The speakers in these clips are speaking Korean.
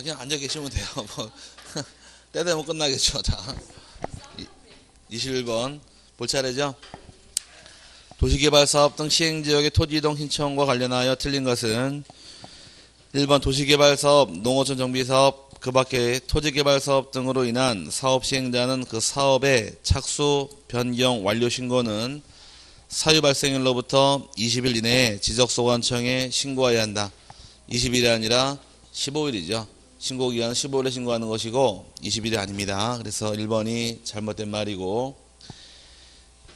그냥 앉아 계시면 돼요. 뭐 때 되면 끝나겠죠. 자, 21번 볼 차례죠. 도시개발사업 등 시행지역의 토지이동 신청과 관련하여 틀린 것은 1번 도시개발사업, 농어촌 정비사업, 그 밖에 토지개발사업 등으로 인한 사업 시행자는 그 사업의 착수, 변경, 완료 신고는 사유 발생일로부터 20일 이내에 지적소관청에 신고해야 한다. 20일이 아니라 15일이죠. 신고기간은 15일에 신고하는 것이고 20일이 아닙니다. 그래서 1번이 잘못된 말이고,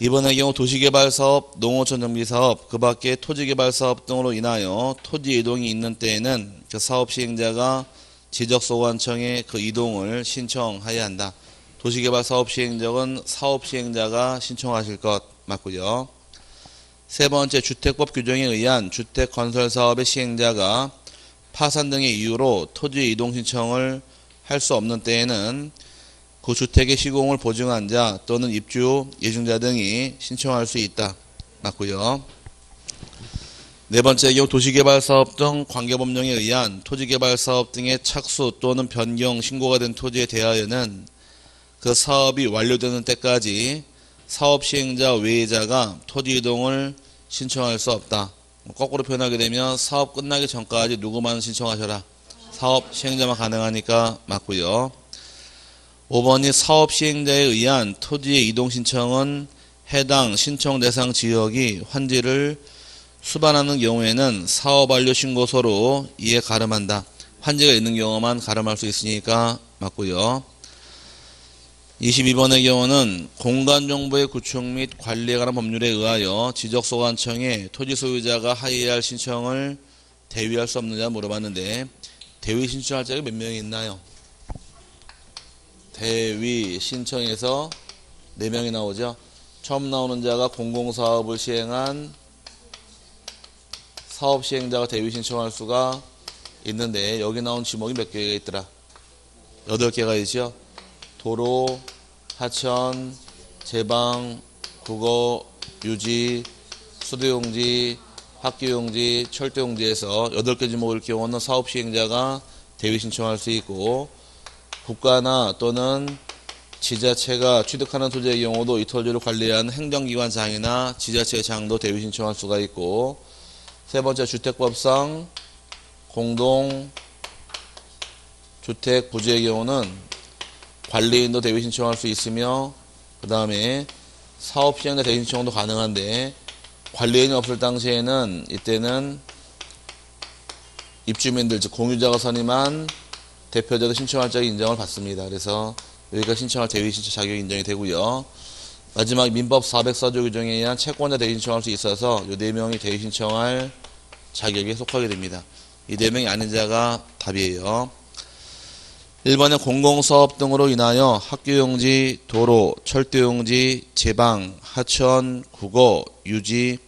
2번의 경우 도시개발사업, 농어촌 정비사업, 그 밖에 토지개발사업 등으로 인하여 토지 이동이 있는 때에는 그 사업 시행자가 지적소관청에 그 이동을 신청해야 한다. 도시개발사업 시행적은 사업 시행자가 신청하실 것 맞고요. 세 번째, 주택법 규정에 의한 주택건설사업의 시행자가 파산 등의 이유로 토지 이동 신청을 할 수 없는 때에는 그 주택의 시공을 보증한 자 또는 입주 예증자 등이 신청할 수 있다. 맞고요. 네 번째 경우 도시개발사업 등 관계법령에 의한 토지개발사업 등의 착수 또는 변경 신고가 된 토지에 대하여는 그 사업이 완료되는 때까지 사업 시행자 외자가 토지 이동을 신청할 수 없다. 거꾸로 표현하게 되면 사업 끝나기 전까지 누구만 신청하셔라. 사업 시행자만 가능하니까 맞고요. 5번이 사업 시행자에 의한 토지의 이동 신청은 해당 신청 대상 지역이 환지를 수반하는 경우에는 사업 완료 신고서로 이에 가름한다. 환지가 있는 경우만 가름할 수 있으니까 맞고요. 22번의 경우는 공간정보의 구축 및 관리에 관한 법률에 의하여 지적소관청에 토지 소유자가 하의할 신청을 대위할 수 없느냐 물어봤는데, 대위 신청할 자가 몇 명이 있나요? 대위 신청에서 4명이 나오죠. 처음 나오는 자가 공공사업을 시행한 사업 시행자가 대위 신청할 수가 있는데, 여기 나온 지목이 몇 개가 있더라? 8개가 있죠. 도로, 하천, 제방, 국어, 유지, 수도용지, 학교용지, 철도용지에서 8개 지목일 경우는 사업 시행자가 대위 신청할 수 있고, 국가나 또는 지자체가 취득하는 토지의 경우도 이 토지를 관리하는 행정기관장이나 지자체장도 대위 신청할 수가 있고, 세 번째 주택법상 공동주택 부지의 경우는 관리인도 대위 신청할 수 있으며, 그 다음에 사업 시행자 대위 신청도 가능한데, 관리인이 없을 당시에는 이때는 입주민들 즉 공유자가 선임한 대표자도 신청할 자격 인정을 받습니다. 그래서 여기가 신청할 대위 신청 자격 인정이 되고요. 마지막 민법 404조 규정에 의한 채권자 대위 신청할 수 있어서 이 4명이 대위 신청할 자격에 속하게 됩니다. 이 4명이 아닌 자가 답이에요. 1번에 공공사업 등으로 인하여 학교용지, 도로, 철도용지, 제방, 하천, 국어, 유지,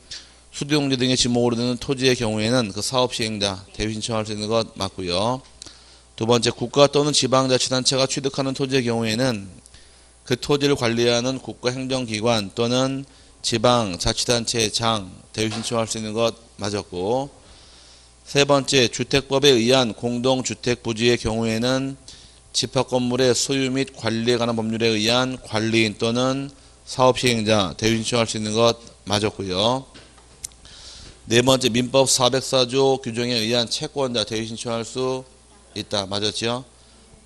수도용지 등의 지목으로 되는 토지의 경우에는 그 사업 시행자 대위 신청할 수 있는 것 맞고요. 두 번째, 국가 또는 지방자치단체가 취득하는 토지의 경우에는 그 토지를 관리하는 국가행정기관 또는 지방자치단체장 대위 신청할 수 있는 것 맞았고, 세 번째, 주택법에 의한 공동주택부지의 경우에는 집합건물의 소유 및 관리에 관한 법률에 의한 관리인 또는 사업시행자 대위 신청할 수 있는 것 맞았고요. 네 번째, 민법 404조 규정에 의한 채권자 대위 신청할 수 있다. 맞았죠?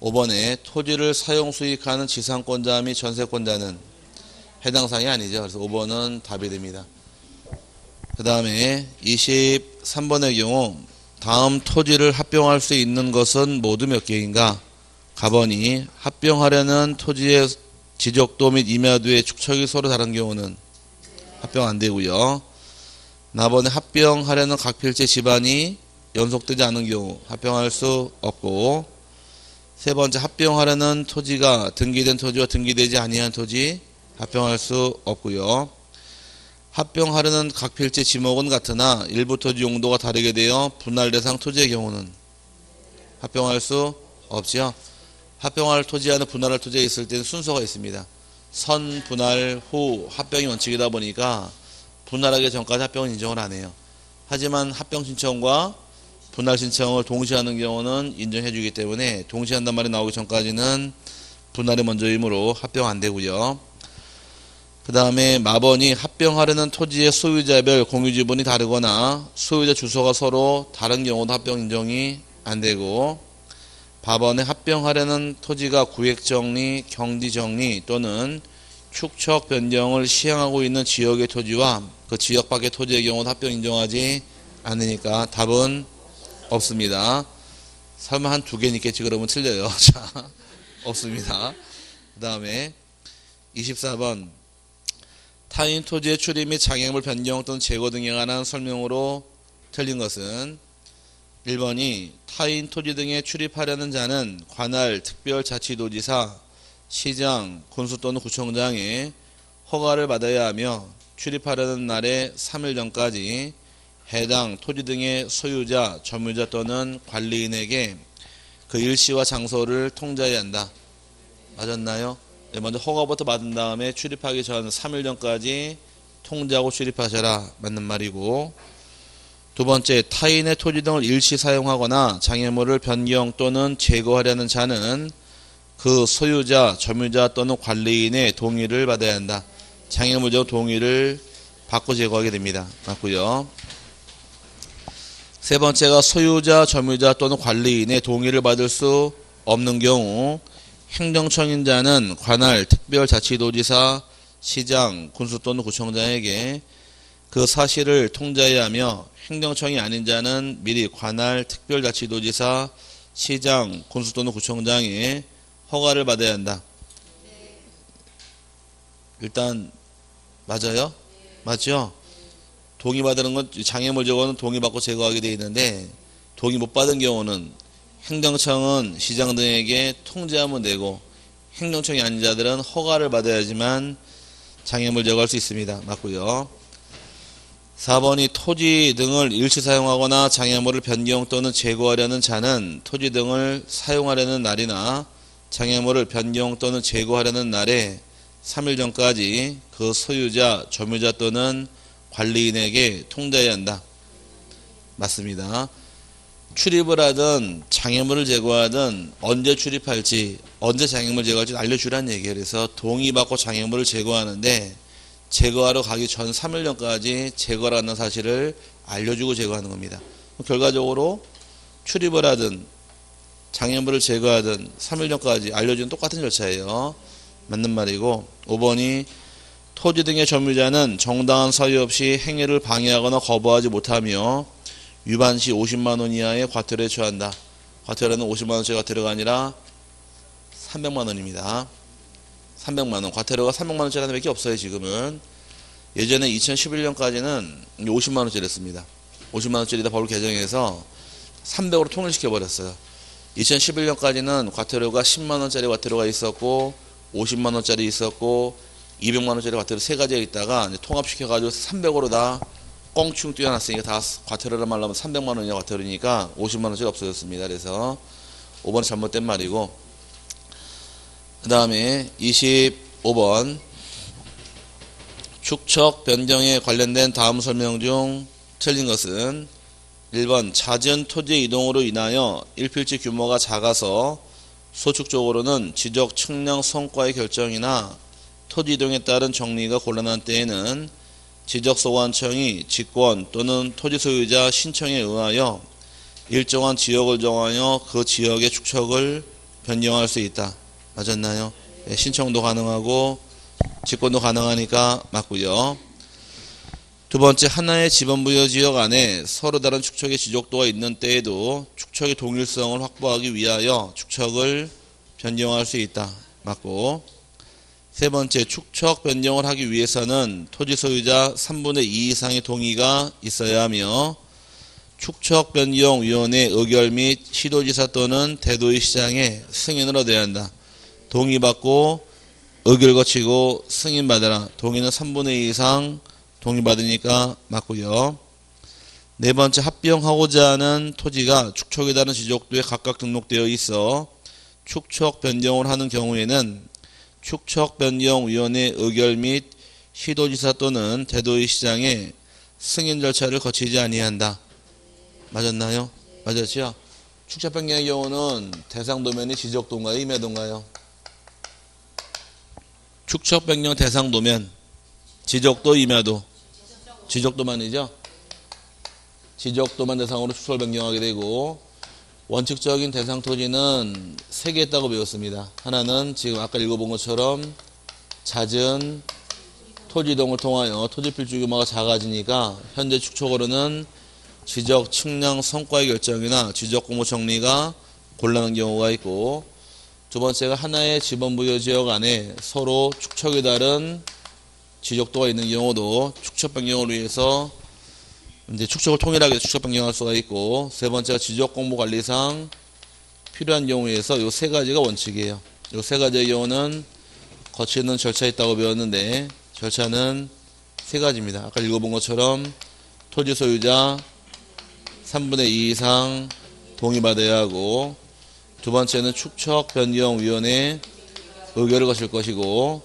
5번에 토지를 사용 수익하는 지상권자 및 전세권자는 해당 사항이 아니죠. 그래서 5번은 답이 됩니다. 그 다음에 23번의 경우 다음 토지를 합병할 수 있는 것은 모두 몇 개인가? 가번이 합병하려는 토지의 지적도 및 임야도의 축척이 서로 다른 경우는 합병 안 되고요. 나번에 합병하려는 각 필지 집안이 연속되지 않은 경우 합병할 수 없고, 세 번째, 합병하려는 토지가 등기된 토지와 등기되지 아니한 토지 합병할 수 없고요. 합병하려는 각 필지 지목은 같으나 일부 토지 용도가 다르게 되어 분할 대상 토지의 경우는 합병할 수 없지요. 합병할 토지와는 분할할 토지가 있을 때는 순서가 있습니다. 선, 분할, 후 합병이 원칙이다 보니까 분할하기 전까지 합병은 인정을 안 해요. 하지만 합병 신청과 분할 신청을 동시에 하는 경우는 인정해주기 때문에 동시에 한단 말이 나오기 전까지는 분할이 먼저이므로 합병 안 되고요. 그 다음에 마번이 합병하려는 토지의 소유자별 공유지분이 다르거나 소유자 주소가 서로 다른 경우도 합병 인정이 안 되고, 바번에 합병하려는 토지가 구획정리, 경지정리 또는 축척 변경을 시행하고 있는 지역의 토지와 그 지역 밖의 토지의 경우도 합병 인정하지 않으니까 답은 없습니다. 설마 한 두 개는 있겠지 그러면 틀려요. 자, 없습니다. 그 다음에 24번 타인 토지의 출입 및 장애물 변경 또는 제거 등에 관한 설명으로 틀린 것은 1번이 타인 토지 등에 출입하려는 자는 관할, 특별자치도지사, 시장, 군수 또는 구청장의 허가를 받아야 하며 출입하려는 날의 3일 전까지 해당 토지 등의 소유자, 점유자 또는 관리인에게 그 일시와 장소를 통지해야 한다. 맞았나요? 네, 먼저 허가부터 받은 다음에 출입하기 전 3일 전까지 통지하고 출입하셔라. 맞는 말이고, 두 번째, 타인의 토지 등을 일시 사용하거나 장애물을 변경 또는 제거하려는 자는 그 소유자, 점유자 또는 관리인의 동의를 받아야 한다. 장애물 제거 동의를 받고 제거하게 됩니다. 맞고요. 세 번째가 소유자, 점유자 또는 관리인의 동의를 받을 수 없는 경우 행정청인 자는 관할, 특별자치도지사, 시장, 군수 또는 구청장에게 그 사실을 통지해야 하며 행정청이 아닌 자는 미리 관할, 특별자치도지사, 시장, 군수 또는 구청장의 허가를 받아야 한다. 일단 맞아요? 맞죠? 동의받는 건 장애물 제거는 동의받고 제거하게 되어 있는데 동의 못 받은 경우는 행정청은 시장 등에게 통지하면 되고 행정청이 아닌 자들은 허가를 받아야지만 장애물 제거할 수 있습니다. 맞고요. 4번이 토지 등을 일시 사용하거나 장애물을 변경 또는 제거하려는 자는 토지 등을 사용하려는 날이나 장애물을 변경 또는 제거하려는 날에 3일 전까지 그 소유자, 점유자 또는 관리인에게 통지해야 한다. 맞습니다. 출입을 하든 장애물을 제거하든 언제 출입할지 언제 장애물을 제거할지 알려주라는 얘기예요. 그래서 동의받고 장애물을 제거하는데 제거하러 가기 전 3일 전까지 제거를 하는 사실을 알려주고 제거하는 겁니다. 결과적으로 출입을 하든 장애물을 제거하든 3일 전까지 알려주는 똑같은 절차예요. 맞는 말이고, 5번이 토지 등의 점유자는 정당한 사유 없이 행위를 방해하거나 거부하지 못하며 위반 시 50만원 이하의 과태료에 처한다. 과태료는 50만원짜리 과태료가 아니라 300만원입니다. 300만원. 과태료가 300만원짜리 하나밖에 없어요. 지금은. 예전에 2011년까지는 50만원짜리였습니다. 50만원짜리다 법을 개정해서 300으로 통일시켜버렸어요. 2011년까지는 과태료가 10만원짜리 과태료가 있었고 50만원짜리 있었고 200만원짜리 과태료 세 가지가 있다가 이제 통합시켜가지고 300으로 다 꽁충 뛰어났으니까 다 과태료를 말하면 300만원이냐 과태료니까 50만원짜리 없어졌습니다. 그래서 5번은 잘못된 말이고, 그 다음에 25번 축척 변경에 관련된 다음 설명 중 틀린 것은 1번 잦은 토지 이동으로 인하여 일필지 규모가 작아서 소축적으로는 지적 측량 성과의 결정이나 토지 이동에 따른 정리가 곤란한 때에는 지적소관청이 직권 또는 토지 소유자 신청에 의하여 일정한 지역을 정하여 그 지역의 축척을 변경할 수 있다. 맞았나요? 네, 신청도 가능하고 직권도 가능하니까 맞고요. 두 번째, 하나의 지번부여 지역 안에 서로 다른 축척의 지적도가 있는 때에도 축척의 동일성을 확보하기 위하여 축척을 변경할 수 있다. 맞고, 세 번째, 축척 변경을 하기 위해서는 토지 소유자 3분의 2 이상의 동의가 있어야 하며 축척 변경 위원회 의결 및 시도지사 또는 대도의 시장의 승인을 얻어야 한다. 동의받고 의결 거치고 승인받아라. 동의는 3분의 2 이상 동의받으니까 맞고요. 네 번째, 합병하고자 하는 토지가 축척에 따른 지적도에 각각 등록되어 있어 축척 변경을 하는 경우에는 축척변경위원회 의결 및 시도지사 또는 대도의 시장의 승인 절차를 거치지 아니한다. 맞았나요? 맞았죠? 축적 변경의 경우는 대상 도면이 지적도인가요? 임야도인가요? 축적 변경 대상 도면 지적도 임야도 지적도만이죠? 지적도만 대상으로 축척을 변경하게 되고 원칙적인 대상 토지는 3개 있다고 배웠습니다. 하나는 지금 아까 읽어본 것처럼 잦은 토지 이동을 통하여 토지 필지 규모가 작아지니까 현재 축척으로는 지적 측량 성과의 결정이나 지적 공모 정리가 곤란한 경우가 있고, 두 번째가 하나의 지번부여 지역 안에 서로 축척이 다른 지적도가 있는 경우도 축척 변경을 위해서 이제 축척을 통일하게 축척 변경할 수가 있고, 세 번째가 지적 공모 관리상 필요한 경우에서 이 세 가지가 원칙이에요. 이 세 가지의 경우는 거치는 절차 있다고 배웠는데 절차는 세 가지입니다. 아까 읽어본 것처럼 토지 소유자 3분의 2 이상 동의받아야 하고, 두 번째는 축척 변경위원회 의결을 거칠 것이고,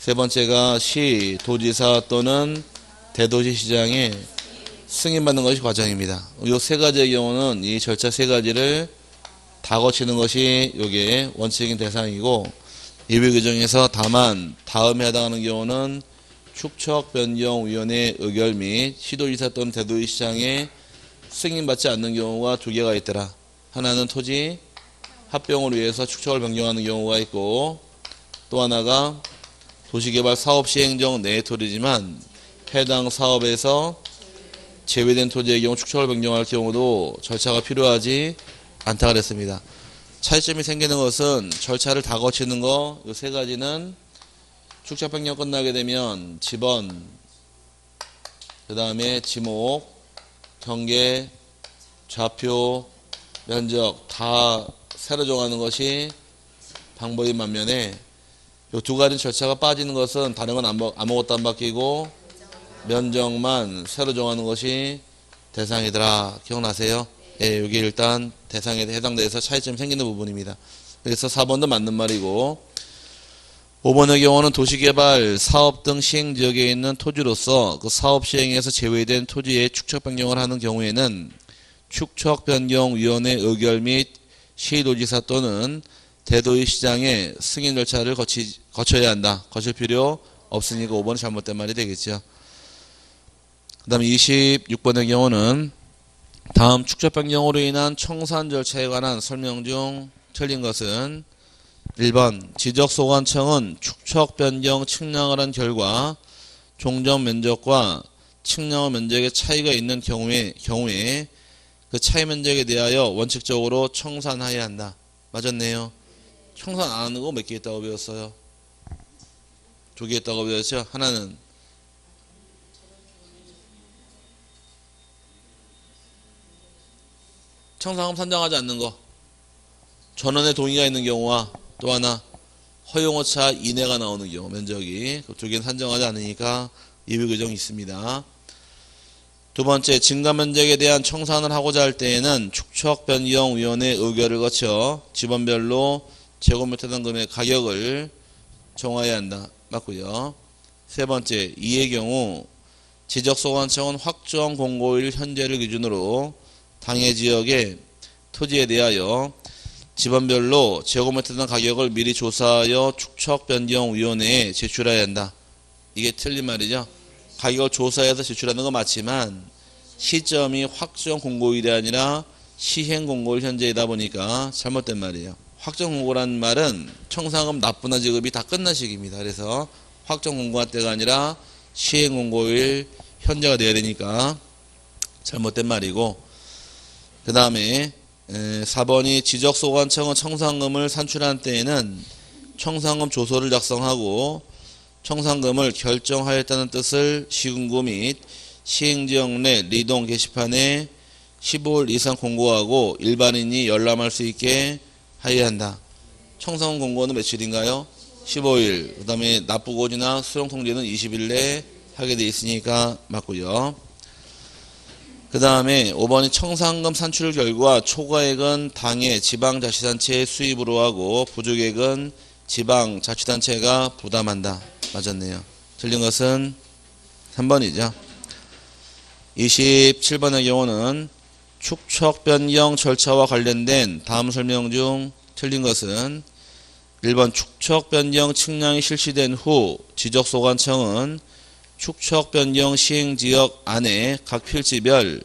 세 번째가 시, 도지사 또는 대도시시장에 승인받는 것이 과정입니다. 이 세 가지의 경우는 이 절차 세 가지를 다 거치는 것이 이게 원칙인 대상이고, 예외 규정에서 다만 다음에 해당하는 경우는 축척 변경위원회 의결 및 시도지사 또는 대도시시장에 승인받지 않는 경우가 두 개가 있더라. 하나는 토지 합병을 위해서 축척을 변경하는 경우가 있고, 또 하나가 도시개발 사업 시행령 내의 토지지만 해당 사업에서 제외된 토지의 경우 축척을 변경할 경우도 절차가 필요하지 않다고 그랬습니다. 차이점이 생기는 것은 절차를 다 거치는 거, 이 세 가지는 축척 변경 끝나게 되면 지번, 그 다음에 지목, 경계, 좌표, 면적 다 새로 정하는 것이 방법인 반면에 이 두 가지 절차가 빠지는 것은 다른 건 아무것도 안 바뀌고 면적만 새로 정하는 것이 대상이더라. 기억나세요? 예, 여기 일단 대상에 해당돼서 차이점이 생기는 부분입니다. 그래서 4번도 맞는 말이고, 5번의 경우는 도시개발, 사업 등 시행지역에 있는 토지로서 그 사업 시행에서 제외된 토지의 축척 변경을 하는 경우에는 축척변경위원회 의결 및 시도지사 또는 대도시시장의 승인 절차를 거쳐야 한다. 거칠 필요 없으니까 5번은 잘못된 말이 되겠죠. 그 다음에 26번의 경우는 다음 축척 변경으로 인한 청산 절차에 관한 설명 중 틀린 것은 1번 지적소관청은 축척 변경 측량을 한 결과 종전 면적과 측량 면적의 차이가 있는 경우에 그 차이 면적에 대하여 원칙적으로 청산해야 한다. 맞았네요. 청산 안 하는 거 몇 개 있다고 배웠어요? 2개 있다고 배웠죠? 하나는 청산금 산정하지 않는 거, 전원의 동의가 있는 경우와 또 하나 허용오차 이내가 나오는 경우, 면적이 그 두 개는 산정하지 않으니까 예외 규정이 있습니다. 두 번째, 증가 면적에 대한 청산을 하고자 할 때에는 축척변경위원회 의결을 거쳐 지번별로 제곱미터당 금의 가격을 정해야 한다. 맞고요. 세 번째, 이의 경우 지적소관청은 확정 공고일 현재를 기준으로 당해 지역의 토지에 대하여 지번별로 제곱미터당 가격을 미리 조사하여 축척변경위원회에 제출해야 한다. 이게 틀린 말이죠. 가격을 조사해서 제출하는 건 맞지만 시점이 확정 공고일이 아니라 시행 공고일 현재이다 보니까 잘못된 말이에요. 확정 공고라는 말은 청산금 납부나 지급이 다 끝난 시기입니다. 그래서 확정 공고할 때가 아니라 시행 공고일 현재가 돼야 되니까 잘못된 말이고, 그 다음에 4번이 지적소관청은 청산금을 산출한 때에는 청산금 조서를 작성하고 청산금을 결정하였다는 뜻을 시군구 및 시행지역 내 리동 게시판에 15일 이상 공고하고 일반인이 열람할 수 있게 하여야 한다. 청산금 공고는 며칠인가요? 15일. 그 다음에 납부고지나 수령통지는 20일 내에 하게 돼 있으니까 맞고요. 그 다음에 5번이 청산금 산출 결과 초과액은 당의 지방자치단체의 수입으로 하고 부족액은 지방자치단체가 부담한다. 맞았네요. 틀린 것은 3번이죠. 27번의 경우는 축척 변경 절차와 관련된 다음 설명 중 틀린 것은 1번 축척 변경 측량이 실시된 후 지적소관청은 축척 변경 시행지역 안에 각 필지별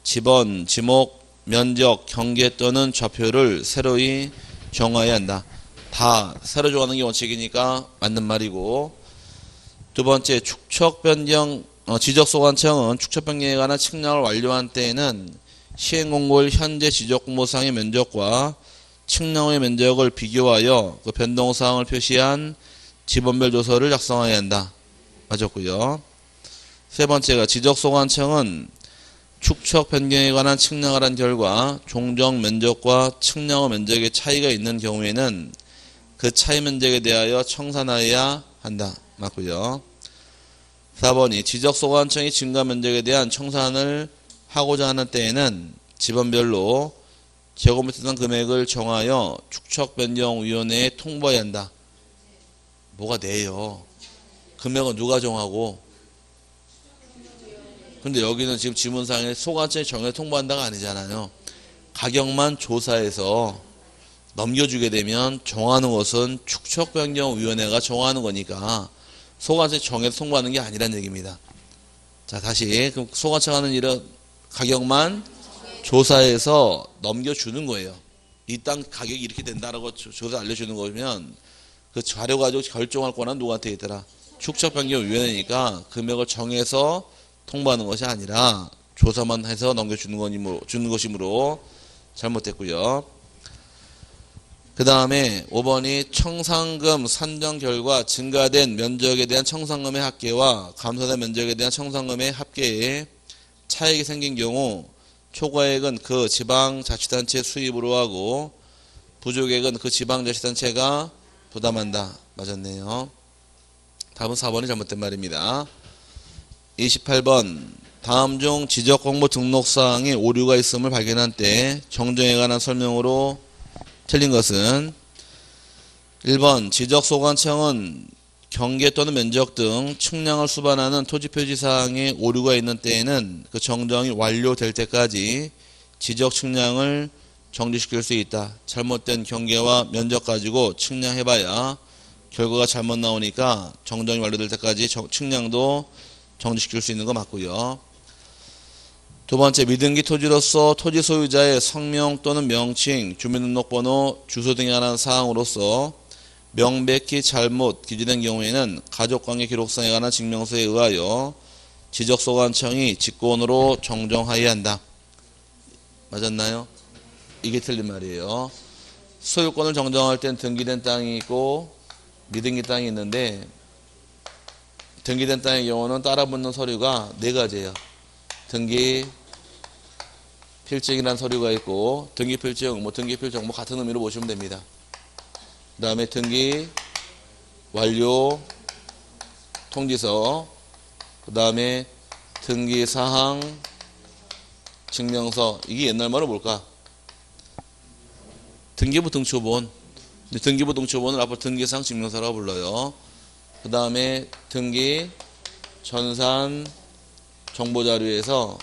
지번, 지목, 면적, 경계 또는 좌표를 새로이 정하여야 한다. 다 새로 정하는 게 원칙이니까 맞는 말이고, 두 번째 축척 변경 지적소관청은 축척 변경에 관한 측량을 완료한 때에는 시행공고일 현재 지적공모상의 면적과 측량의 면적을 비교하여 그 변동사항을 표시한 지번별 조서를 작성해야 한다. 맞았고요. 세 번째가 지적소관청은 축척 변경에 관한 측량을 한 결과 종정 면적과 측량의 면적의 차이가 있는 경우에는 그 차이 면적에 대하여 청산하여야 한다. 맞고요. 4번이 지적소관청이 증가 면적에 대한 청산을 하고자 하는 때에는 지번별로 제곱미터당 금액을 정하여 축척변경위원회에 통보해야 한다. 뭐가 내요? 금액은 누가 정하고? 근데 여기는 지금 지문상에 소관청이 정해 통보한다가 아니잖아요. 가격만 조사해서 넘겨주게 되면 정하는 것은 축척변경위원회가 정하는 거니까 소관청이 정해서 통보하는 게 아니란 얘기입니다. 자, 다시 그럼 소관청 하는 일은 가격만 조사해서 넘겨주는 거예요. 이 땅 가격이 이렇게 된다라고 조사 알려주는 거면 그 자료 가지고 결정할 권한 누구한테 있더라? 축척변경위원회니까 금액을 정해서 통보하는 것이 아니라 조사만 해서 주는 것이므로 잘못됐고요. 그 다음에 5번이 청산금 산정 결과 증가된 면적에 대한 청산금의 합계와 감소된 면적에 대한 청산금의 합계에 차익이 생긴 경우 초과액은 그 지방자치단체 수입으로 하고 부족액은 그 지방자치단체가 부담한다. 맞았네요. 답은 4번이 잘못된 말입니다. 28번 다음 중 지적공모 등록사항에 오류가 있음을 발견한 때 정정에 관한 설명으로 틀린 것은 1번 지적소관청은 경계 또는 면적 등 측량을 수반하는 토지표지사항에 오류가 있는 때에는 그 정정이 완료될 때까지 지적 측량을 정지시킬 수 있다. 잘못된 경계와 면적 가지고 측량해봐야 결과가 잘못 나오니까 정정이 완료될 때까지 측량도 정지시킬 수 있는 거 맞고요. 두 번째, 미등기 토지로서 토지 소유자의 성명 또는 명칭, 주민등록번호, 주소 등에 관한 사항으로서 명백히 잘못 기재된 경우에는 가족관계 기록상에 관한 증명서에 의하여 지적소관청이 직권으로 정정하여야 한다. 맞았나요? 이게 틀린 말이에요. 소유권을 정정할 땐 등기된 땅이 있고 미등기 땅이 있는데 등기된 땅의 경우는 따라붙는 서류가 네 가지예요. 등기 필증이라는 서류가 있고 등기 필증, 등기 필증 같은 의미로 보시면 됩니다. 그 다음에 등기 완료 통지서, 그 다음에 등기 사항 증명서. 이게 옛날 말로 뭘까? 등기부 등초본. 등기부 등초본을 앞으로 등기사항 증명서라고 불러요. 그 다음에 등기 전산 정보자료에서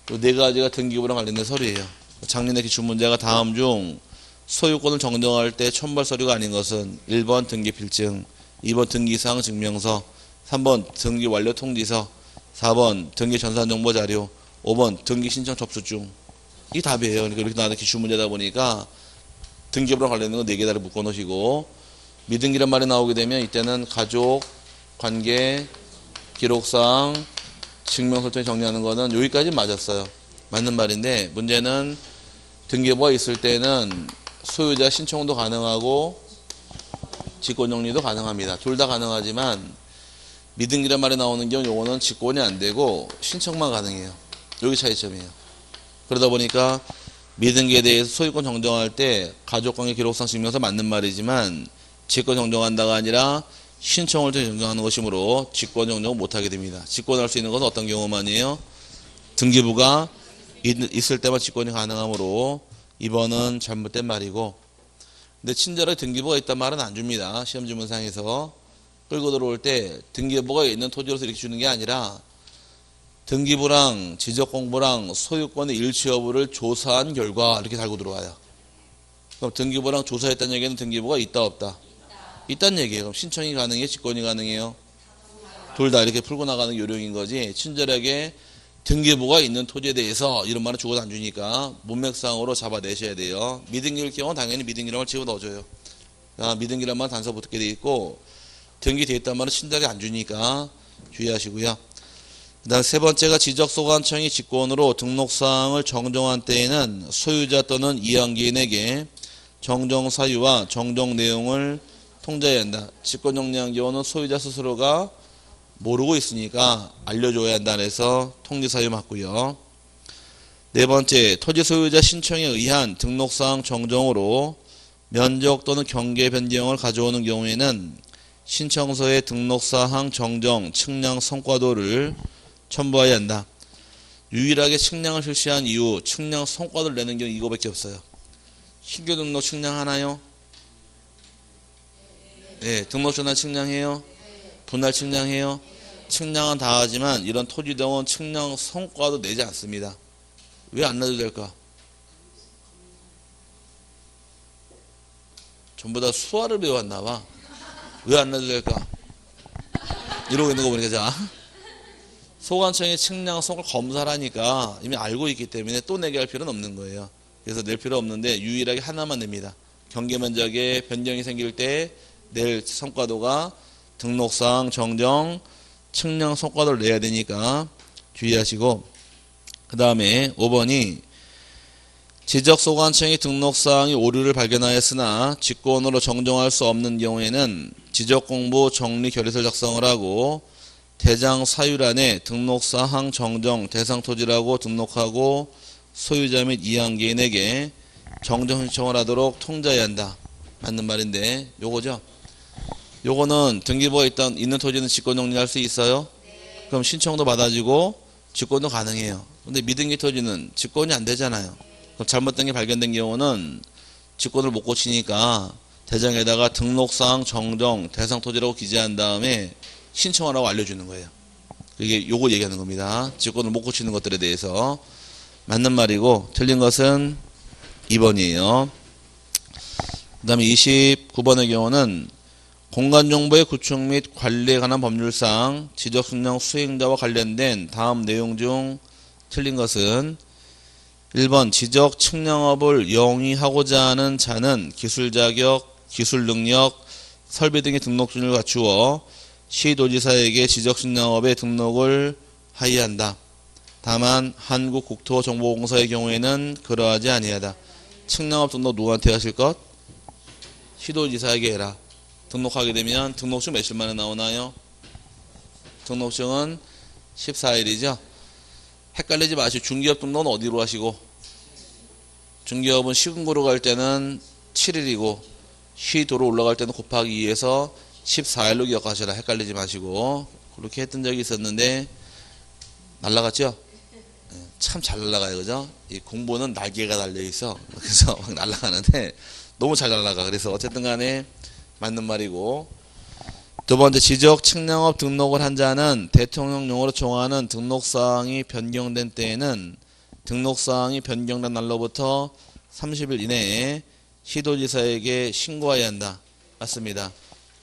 이 네 가지가 등기부랑 관련된 서류예요. 작년에 기출문제가 다음 중 소유권을 정정할 때 첨부할 서류가 아닌 것은 1번 등기필증, 2번 등기사항 증명서, 3번 등기완료 통지서, 4번 등기전산정보자료, 5번 등기신청 접수증. 이 답이에요. 그러니까 이렇게 나오는 기출문제다 보니까 등기부랑 관련된 거 4개 다를 묶어놓으시고 미등기란 말이 나오게 되면 이때는 가족, 관계, 기록사항, 증명설정에 정리하는 거는 여기까지 맞았어요. 맞는 말인데 문제는 등기부가 있을 때는 소유자 신청도 가능하고 직권정리도 가능합니다. 둘 다 가능하지만 미등기란 말이 나오는 경우 요거는 직권이 안 되고 신청만 가능해요. 여기 차이점이에요. 그러다 보니까 미등기에 대해서 소유권 정정할 때 가족관계 기록상 증명서 맞는 말이지만 직권 정정한다가 아니라 신청을 통해 정정하는 것이므로 직권 정정을 못하게 됩니다. 직권할 수 있는 것은 어떤 경우만이에요? 등기부가 있을 때만 직권이 가능하므로 2번은 잘못된 말이고, 근데 친절하게 등기부가 있단 말은 안 줍니다. 시험지문상에서 끌고 들어올 때 등기부가 있는 토지로서 이렇게 주는 게 아니라 등기부랑 지적공부랑 소유권의 일치 여부를 조사한 결과 이렇게 달고 들어와요. 그럼 등기부랑 조사했다는 얘기는 등기부가 있다 없다? 있다는 얘기예요. 그럼 신청이 가능해요? 직권이 가능해요? 둘 다 이렇게 풀고 나가는 요령인 거지. 친절하게 등기부가 있는 토지에 대해서 이런 말은 주고도 안 주니까 문맥상으로 잡아내셔야 돼요. 미등기일 경우는 당연히 미등기라는 걸 집어넣어줘요. 미등기란 말은 단서 붙게 돼 있고 등기돼 있단 말은 친절하게 안 주니까 주의하시고요. 그 다음 세 번째가 지적소관청이 직권으로 등록사항을 정정한 때에는 소유자 또는 이양기인에게 정정 사유와 정정 내용을 통지해야 한다. 직권 정리한 경우는 소유자 스스로가 모르고 있으니까 알려줘야 한다 해서 통지 사유 맞고요. 네 번째, 토지 소유자 신청에 의한 등록사항 정정으로 면적 또는 경계 변경을 가져오는 경우에는 신청서의 등록사항 정정 측량 성과도를 첨부해야 한다. 유일하게 측량을 실시한 이후 측량 성과도를 내는 경우 이거밖에 없어요. 신규 등록 측량하나요? 네, 등록 전환 측량해요? 분할 측량해요? 측량은 다 하지만 이런 토지등은 측량 성과도 내지 않습니다. 왜 안 내도 될까? 전부 다 수화를 배웠나 봐. 왜 안 내도 될까? 이러고 있는 거 보니까 자 소관청이 측량 성과를 검사를 하니까 이미 알고 있기 때문에 또 내게 할 필요는 없는 거예요. 그래서 낼 필요 없는데 유일하게 하나만 냅니다. 경계 면적에 변경이 생길 때 낼 성과도가 등록사항 정정 측량 성과도를 내야 되니까 주의하시고, 그 다음에 5번이 지적소관청이 등록사항이 오류를 발견하였으나 직권으로 정정할 수 없는 경우에는 지적공부 정리 결의서를 작성을 하고 대장 사유란에 등록사항 정정 대상토지라고 등록하고 소유자 및 이양개인에게 정정 신청을 하도록 통지해야 한다. 맞는 말인데 요거죠. 요거는 등기부에 일단 있는 토지는 직권 정리할 수 있어요? 그럼 신청도 받아지고 직권도 가능해요. 근데 미등기 토지는 직권이 안 되잖아요. 그럼 잘못된 게 발견된 경우는 직권을 못 고치니까 대장에다가 등록사항 정정 대상 토지라고 기재한 다음에 신청하라고 알려주는 거예요. 이게 요거 얘기하는 겁니다. 직권을 못 고치는 것들에 대해서. 맞는 말이고 틀린 것은 2번이에요. 그 다음에 29번의 경우는 공간정보의 구축 및 관리에 관한 법률상 지적측량 수행자와 관련된 다음 내용 중 틀린 것은 1번 지적측량업을 영위하고자 하는 자는 기술 자격, 기술 능력, 설비 등의 등록준을 갖추어 시도지사에게 지적측량업에 등록을 하여야 한다. 다만 한국국토정보공사의 경우에는 그러하지 아니하다. 측량업 등록 누구한테 하실 것? 시도지사에게 해라. 등록하게 되면 등록증 며칠 만에 나오나요? 등록증은 14일이죠. 헷갈리지 마시고 중기업 등록은 어디로 하시고 중기업은 시군구로 갈 때는 7일이고 시도로 올라갈 때는 곱하기 2해서 14일로 기억하셔라. 헷갈리지 마시고. 그렇게 했던 적이 있었는데 날라갔죠? 참 잘 날라가요. 그죠? 이 공부는 날개가 달려있어. 그래서 막 날라가는데 너무 잘 날라가. 그래서 어쨌든 간에 맞는 말이고. 두 번째, 지적 측량업 등록을 한 자는 대통령령으로 정하는 등록사항이 변경된 때에는 등록사항이 변경된 날로부터 30일 이내에 시도지사에게 신고해야 한다. 맞습니다.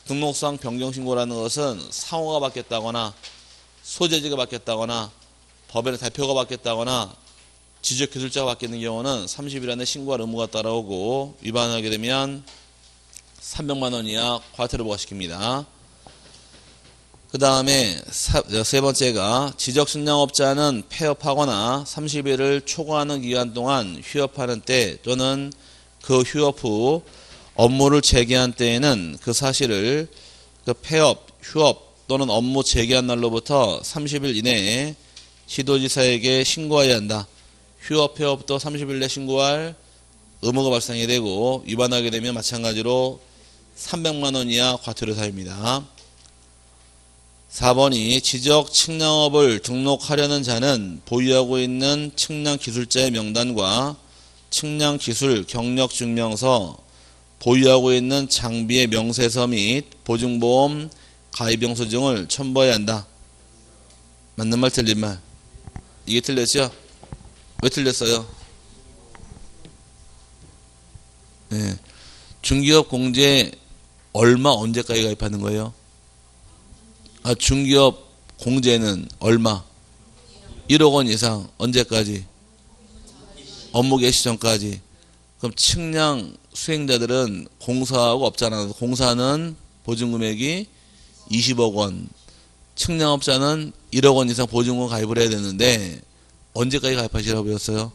등록사항 변경 신고라는 것은 상호가 바뀌었다거나 소재지가 바뀌었다거나 법인의 대표가 바뀌었다거나 지적기술자가 바뀌는 경우는 30일 안에 신고할 의무가 따라오고 위반하게 되면 300만 원 이하 과태료 부과시킵니다. 그 다음에 세 번째가 지적측량업자는 폐업하거나 30일을 초과하는 기간 동안 휴업하는 때 또는 그 휴업 후 업무를 재개한 때에는 그 사실을 그 폐업, 휴업 또는 업무 재개한 날로부터 30일 이내에 시도지사에게 신고해야 한다. 휴업, 폐업도 30일 내 신고할 의무가 발생이 되고 위반하게 되면 마찬가지로 300만 원 이하 과태료 사유입니다. 4번이 지적 측량업을 등록하려는 자는 보유하고 있는 측량기술자의 명단과 측량기술 경력증명서, 보유하고 있는 장비의 명세서 및 보증보험 가입영수 증을 첨부해야 한다. 맞는 말 틀린 말? 이게 틀렸죠? 왜 틀렸어요? 네. 중기업 공제 얼마 언제까지 가입하는 거예요? 중기업 공제는 얼마? 1억 원 이상 언제까지? 업무 개시 전까지. 그럼 측량 수행자들은 공사하고 없잖아. 공사는 보증금액이 20억 원, 측량업자는 1억 원 이상 보증금 가입을 해야 되는데 언제까지 가입하시라고 배웠어요?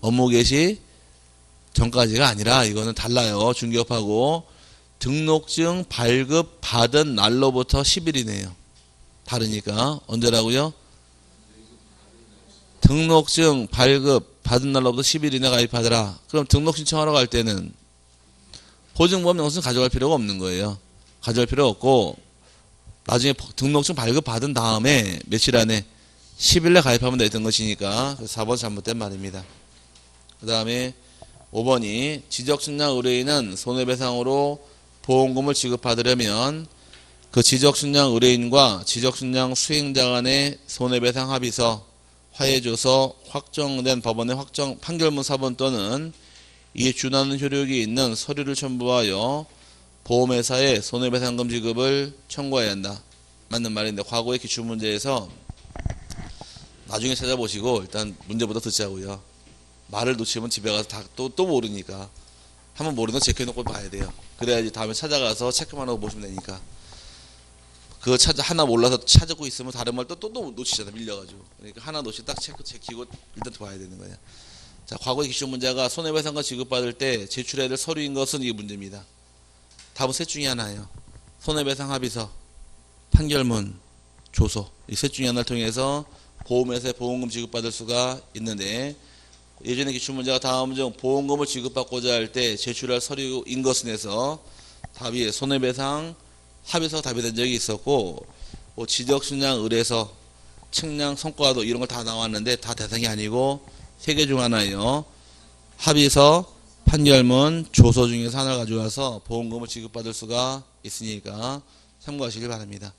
업무 개시 전까지가 아니라 이거는 달라요. 중기업하고 등록증 발급 받은 날로부터 10일이네요. 다르니까 언제라고요? 등록증 발급 받은 날로부터 10일 이내 가입하더라. 그럼 등록 신청하러 갈 때는 보증보험 영수증 가져갈 필요가 없는 거예요. 가져갈 필요 없고 나중에 등록증 발급 받은 다음에 며칠 안에 10일내 가입하면 되던 것이니까 4번 잘못된 말입니다. 그 다음에 5번이 지적측량 의뢰인은 손해배상으로 보험금을 지급받으려면 그 지적측량 의뢰인과 지적측량 수행자 간의 손해배상 합의서 화해줘서 확정된 법원의 확정 판결문 사본 또는 이에 준하는 효력이 있는 서류를 첨부하여 보험회사에 손해배상금 지급을 청구해야 한다. 맞는 말인데 과거의 기출문제에서 나중에 찾아보시고 일단 문제부터 듣자고요. 말을 놓치면 집에 가서 또 모르니까 한번 모르는 거 체크해놓고 봐야 돼요. 그래야지 다음에 찾아가서 체크만 하고 보시면 되니까. 그거 하나 몰라서 찾고 있으면 다른 말 또 놓치잖아. 밀려가지고. 그러니까 하나 놓치고 딱 체크키고 일단 봐야 되는 거야. 자, 과거의 기출 문제가 손해배상과 지급받을 때 제출해야 될 서류인 것은 이게 문제입니다. 답은 셋 중에 하나예요. 손해배상 합의서, 판결문, 조서. 이 셋 중에 하나를 통해서 보험회사에 보험금 지급받을 수가 있는데 예전에 기출 문제가 다음 중 보험금을 지급받고자 할 때 제출할 서류인 것은 해서 답이 손해배상 합의서 답이 된 적이 있었고 뭐 지적측량 의뢰서 측량 성과도 이런 걸 다 나왔는데 다 대상이 아니고 세 개 중 하나예요. 합의서, 판결문, 조서 중에서 하나를 가져와서 보험금을 지급받을 수가 있으니까 참고하시길 바랍니다.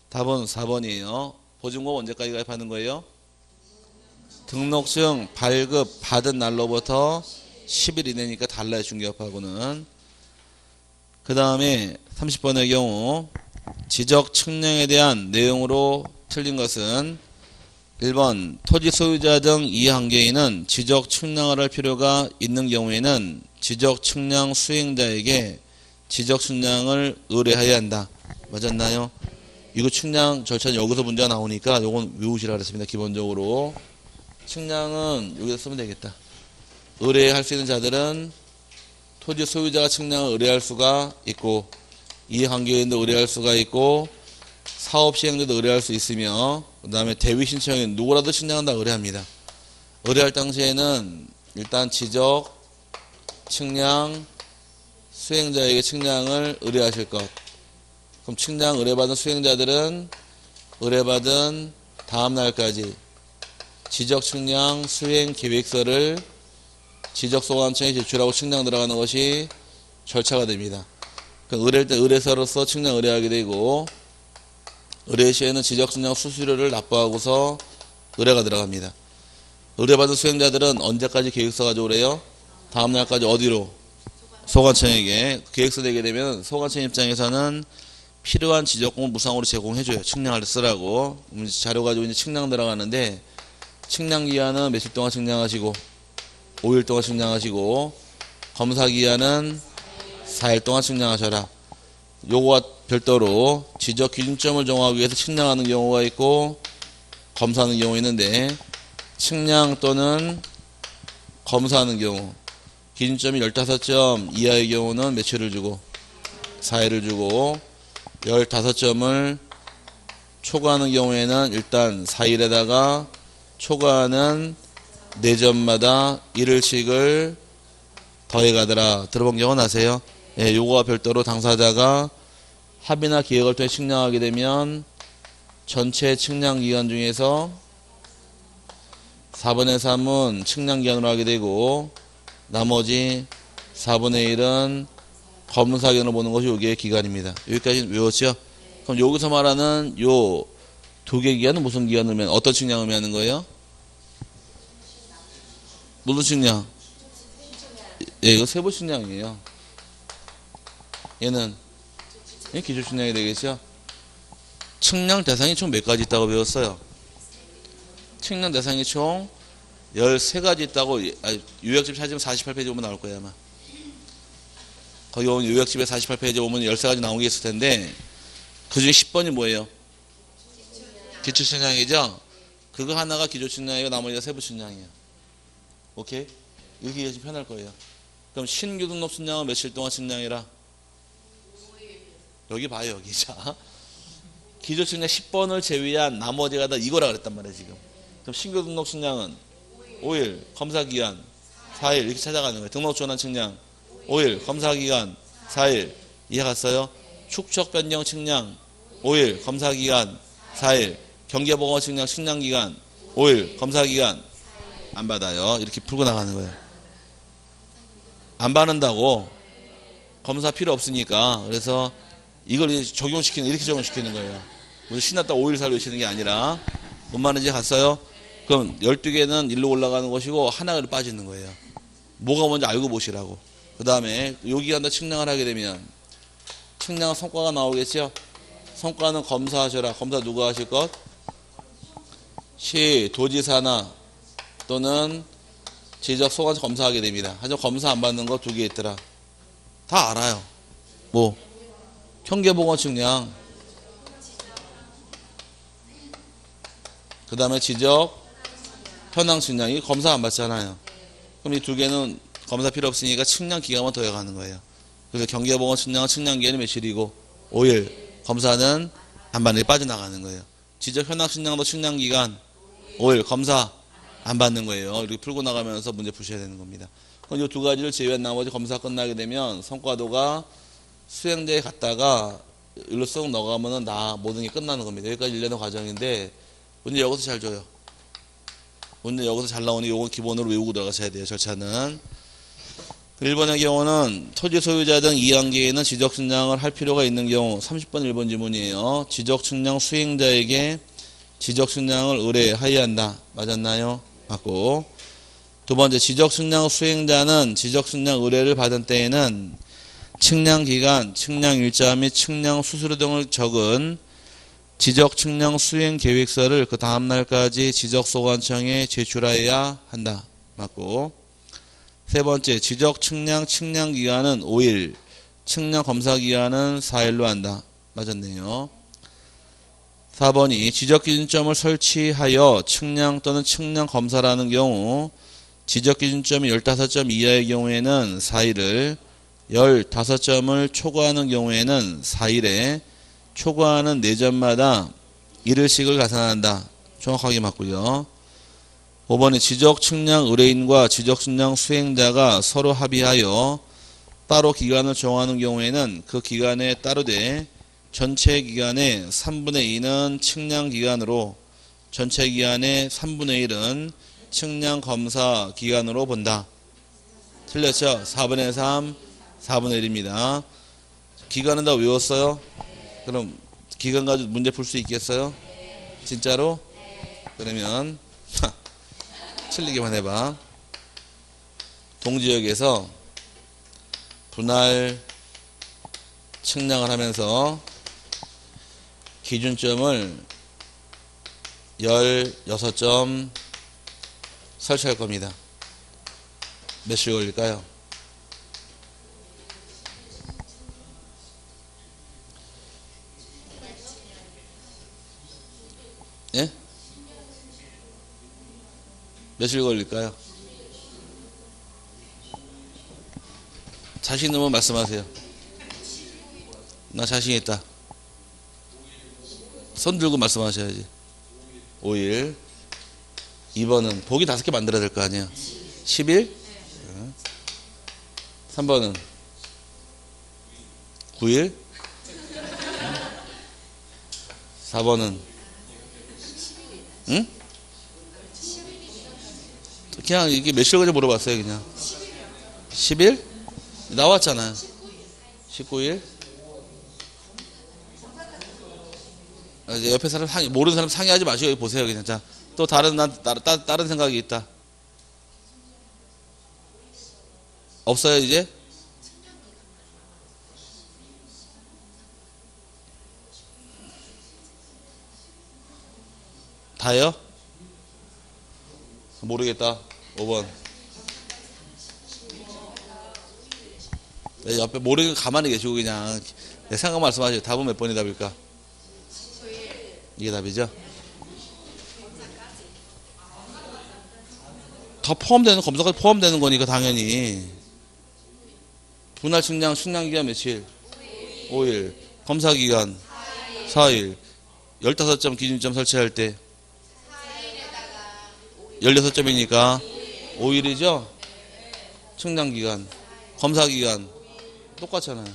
답은 4번이에요. 보증금 언제까지 가입하는 거예요? 등록증 발급 받은 날로부터 10일 이내니까 달라요. 중개업하고는. 그 다음에 30번의 경우 지적 측량에 대한 내용으로 틀린 것은 1번 토지 소유자 등 이해관계인은 지적 측량을 할 필요가 있는 경우에는 지적 측량 수행자에게 지적 측량을 의뢰해야 한다. 맞았나요? 이거 측량 절차는 여기서 문제가 나오니까 이건 외우시라 그랬습니다. 기본적으로 측량은 여기서 쓰면 되겠다. 의뢰할 수 있는 자들은 토지 소유자가 측량을 의뢰할 수가 있고 이해관계인도 의뢰할 수가 있고 사업시행자도 의뢰할 수 있으며 그 다음에 대위 신청인 누구라도 측량한다 의뢰합니다. 의뢰할 당시에는 일단 지적, 측량, 수행자에게 측량을 의뢰하실 것. 그럼 측량 의뢰받은 수행자들은 의뢰받은 다음 날까지 지적 측량 수행 계획서를 지적소관청에 제출하고 측량 들어가는 것이 절차가 됩니다. 의뢰할 때 의뢰서로서 측량 의뢰하게 되고 의뢰 시에는 지적 측량 수수료를 납부하고서 의뢰가 들어갑니다. 의뢰받은 수행자들은 언제까지 계획서 가져오래요? 다음 날까지 어디로? 소관청에게. 계획서 내게 되면 소관청 입장에서는 필요한 지적공을 무상으로 제공해줘요. 측량할 때 쓰라고. 자료 가지고 이제 측량 들어가는데 측량 기한은 며칠 동안 측량하시고 5일 동안 측량하시고 검사 기한은 4일 동안 측량하셔라. 요거와 별도로 지적 기준점을 정하기 위해서 측량하는 경우가 있고 검사하는 경우 있는데 측량 또는 검사하는 경우 기준점이 15점 이하의 경우는 며칠을 주고 4일을 주고 15점을 초과하는 경우에는 일단 4일에다가 초과하는 4점마다 1일씩을 더해가더라. 들어본 경우 나세요? 예, 요거와 별도로 당사자가 합의나 계획을 통해 측량하게 되면 전체 측량 기간 중에서 4분의 3은 측량 기간으로 하게 되고 나머지 4분의 1은 검사 기간으로 보는 것이 여기의 기간입니다. 여기까지 외웠죠? 그럼 여기서 말하는 요 두 개 기간은 무슨 기간을 의미하는, 어떤 측량을 의미하는 거예요? 무슨 측량? 예, 이거 세부 측량이에요. 얘는 기초 측량이 되겠죠? 측량 대상이 총 몇 가지 있다고 배웠어요? 측량 대상이 총 13가지 있다고, 요약집 찾으면 48페이지 보면 나올 거예요, 아마. 거기 오면 요약집에 48페이지 보면 13가지 나온 게 있을 텐데, 그 중에 10번이 뭐예요? 기초 측량이죠? 그거 하나가 기초 측량이고 나머지가 세부 측량이에요. 오케이? 이렇게 이해하시면 편할 거예요. 그럼 신규 등록 측량은 며칠 동안 측량이라? 여기 봐요, 여기. 자, 기초 측량 10번을 제외한 나머지가 다 이거라 그랬단 말이에요, 지금. 그럼 신규 등록 측량은 5일, 검사 기간 4일 이렇게 찾아가는 거예요. 등록 전환 측량 5일, 검사 기간 4일. 이해 갔어요? 축척 변경 측량 5일, 검사 기간 4일. 경계 보건 측량 측량 기간 5일, 검사 기간 안 받아요. 이렇게 풀고 나가는 거예요. 안 받는다고 검사 필요 없으니까. 그래서 이걸 적용시키는, 이렇게 적용시키는 거예요. 우리 신났다 5일 살로 외치는 게 아니라. 뭔 말인지 갔어요? 그럼 12개는 일로 올라가는 것이고 하나가 빠지는 거예요. 뭐가 뭔지 알고 보시라고. 그 다음에 여기 한다 측량을 하게 되면 측량 성과가 나오겠죠? 성과는 검사하셔라. 검사 누가 하실 것? 시, 도지사나 또는 지적소관서 검사하게 됩니다. 하지만 검사 안 받는 거 2개 있더라. 다 알아요. 뭐? 경계보건 측량, 그 다음에 지적 현황 측량이 검사 안 받잖아요. 그럼 이 2개는 검사 필요 없으니까 측량 기간만 더해가는 거예요. 그래서 경계보건 측량은 측량 기간이 며칠이고 5일, 검사는 안 받는 게 빠져나가는 거예요. 지적 현황 측량도 측량 기간 5일, 검사 안 받는 거예요. 이렇게 풀고 나가면서 문제 푸셔야 되는 겁니다. 그럼 이 2가지를 제외한 나머지 검사 끝나게 되면 성과도가 수행대에 갔다가 일로 쏙 넣어가면은 모든 게 끝나는 겁니다. 여기까지 1년의 과정인데 문제 여기서 잘 줘요. 문제 여기서 잘 나오니 요거 기본으로 외우고 들어가셔야 돼요. 절차는. 1번의 경우는 토지 소유자 등 2단계에는 지적 측량을 할 필요가 있는 경우 30번 1번 지문이에요. 지적 측량 수행자에게 지적 측량을 의뢰하여야 한다. 맞았나요? 맞고. 2번째, 지적 측량 수행자는 지적 측량 의뢰를 받은 때에는 측량 기간, 측량 일자 및 측량 수수료 등을 적은 지적 측량 수행 계획서를 그 다음 날까지 지적소관청에 제출하여야 한다. 맞고. 3번째, 지적 측량 기간은 5일, 측량 검사 기간은 4일로 한다. 맞았네요. 4번이 지적기준점을 설치하여 측량 또는 측량 검사를 하는 경우 지적기준점이 15점 이하의 경우에는 4일을, 15점을 초과하는 경우에는 4일에 초과하는 4점마다 1일씩을 가산한다. 정확하게 맞고요. 5번이 지적 측량 의뢰인과 지적 측량 수행자가 서로 합의하여 따로 기간을 정하는 경우에는 그 기간에 따르되 전체 기간의 3분의 2는 측량 기간으로 전체 기간의 3분의 1은 측량 검사 기간으로 본다. 틀렸죠? 4분의 3, 4분의 1입니다. 기간은 다 외웠어요? 그럼 기간 가지고 문제 풀 수 있겠어요? 진짜로? 그러면 틀리기만 해봐. 동지역에서 분할 측량을 하면서 기준점을 16점 설치할 겁니다. 며칠 걸릴까요? 예? 며칠 걸릴까요? 자신 있는 분 말씀하세요. 나 자신 있다. 손 들고 말씀하셔야지. 5일. 2번은 보기 5개 만들어야 될 거 아니야. 10일? 3번은 9일? 4번은 응? 그냥 이게 며칠 걸려 물어봤어요. 그냥 10일? 나왔잖아요. 19일? 이제 옆에 사람 모르는 사람 상의하지 마시고 여기 보세요. 그냥. 자, 또 다른 생각이 있다. 없어요, 이제? 다요? 모르겠다. 5번. 옆에 모르는 거 가만히 계시고 그냥 내 생각 말씀하세요. 답은 몇 번이 답일까? 이게 답이죠? 다 포함되는, 검사까지 포함되는 거니까 당연히. 분할 측량, 측량기간 며칠? 5일. 검사기간 4일. 15점 기준점 설치할 때 16점이니까 5일이죠? 측량기간, 검사기간 똑같잖아요.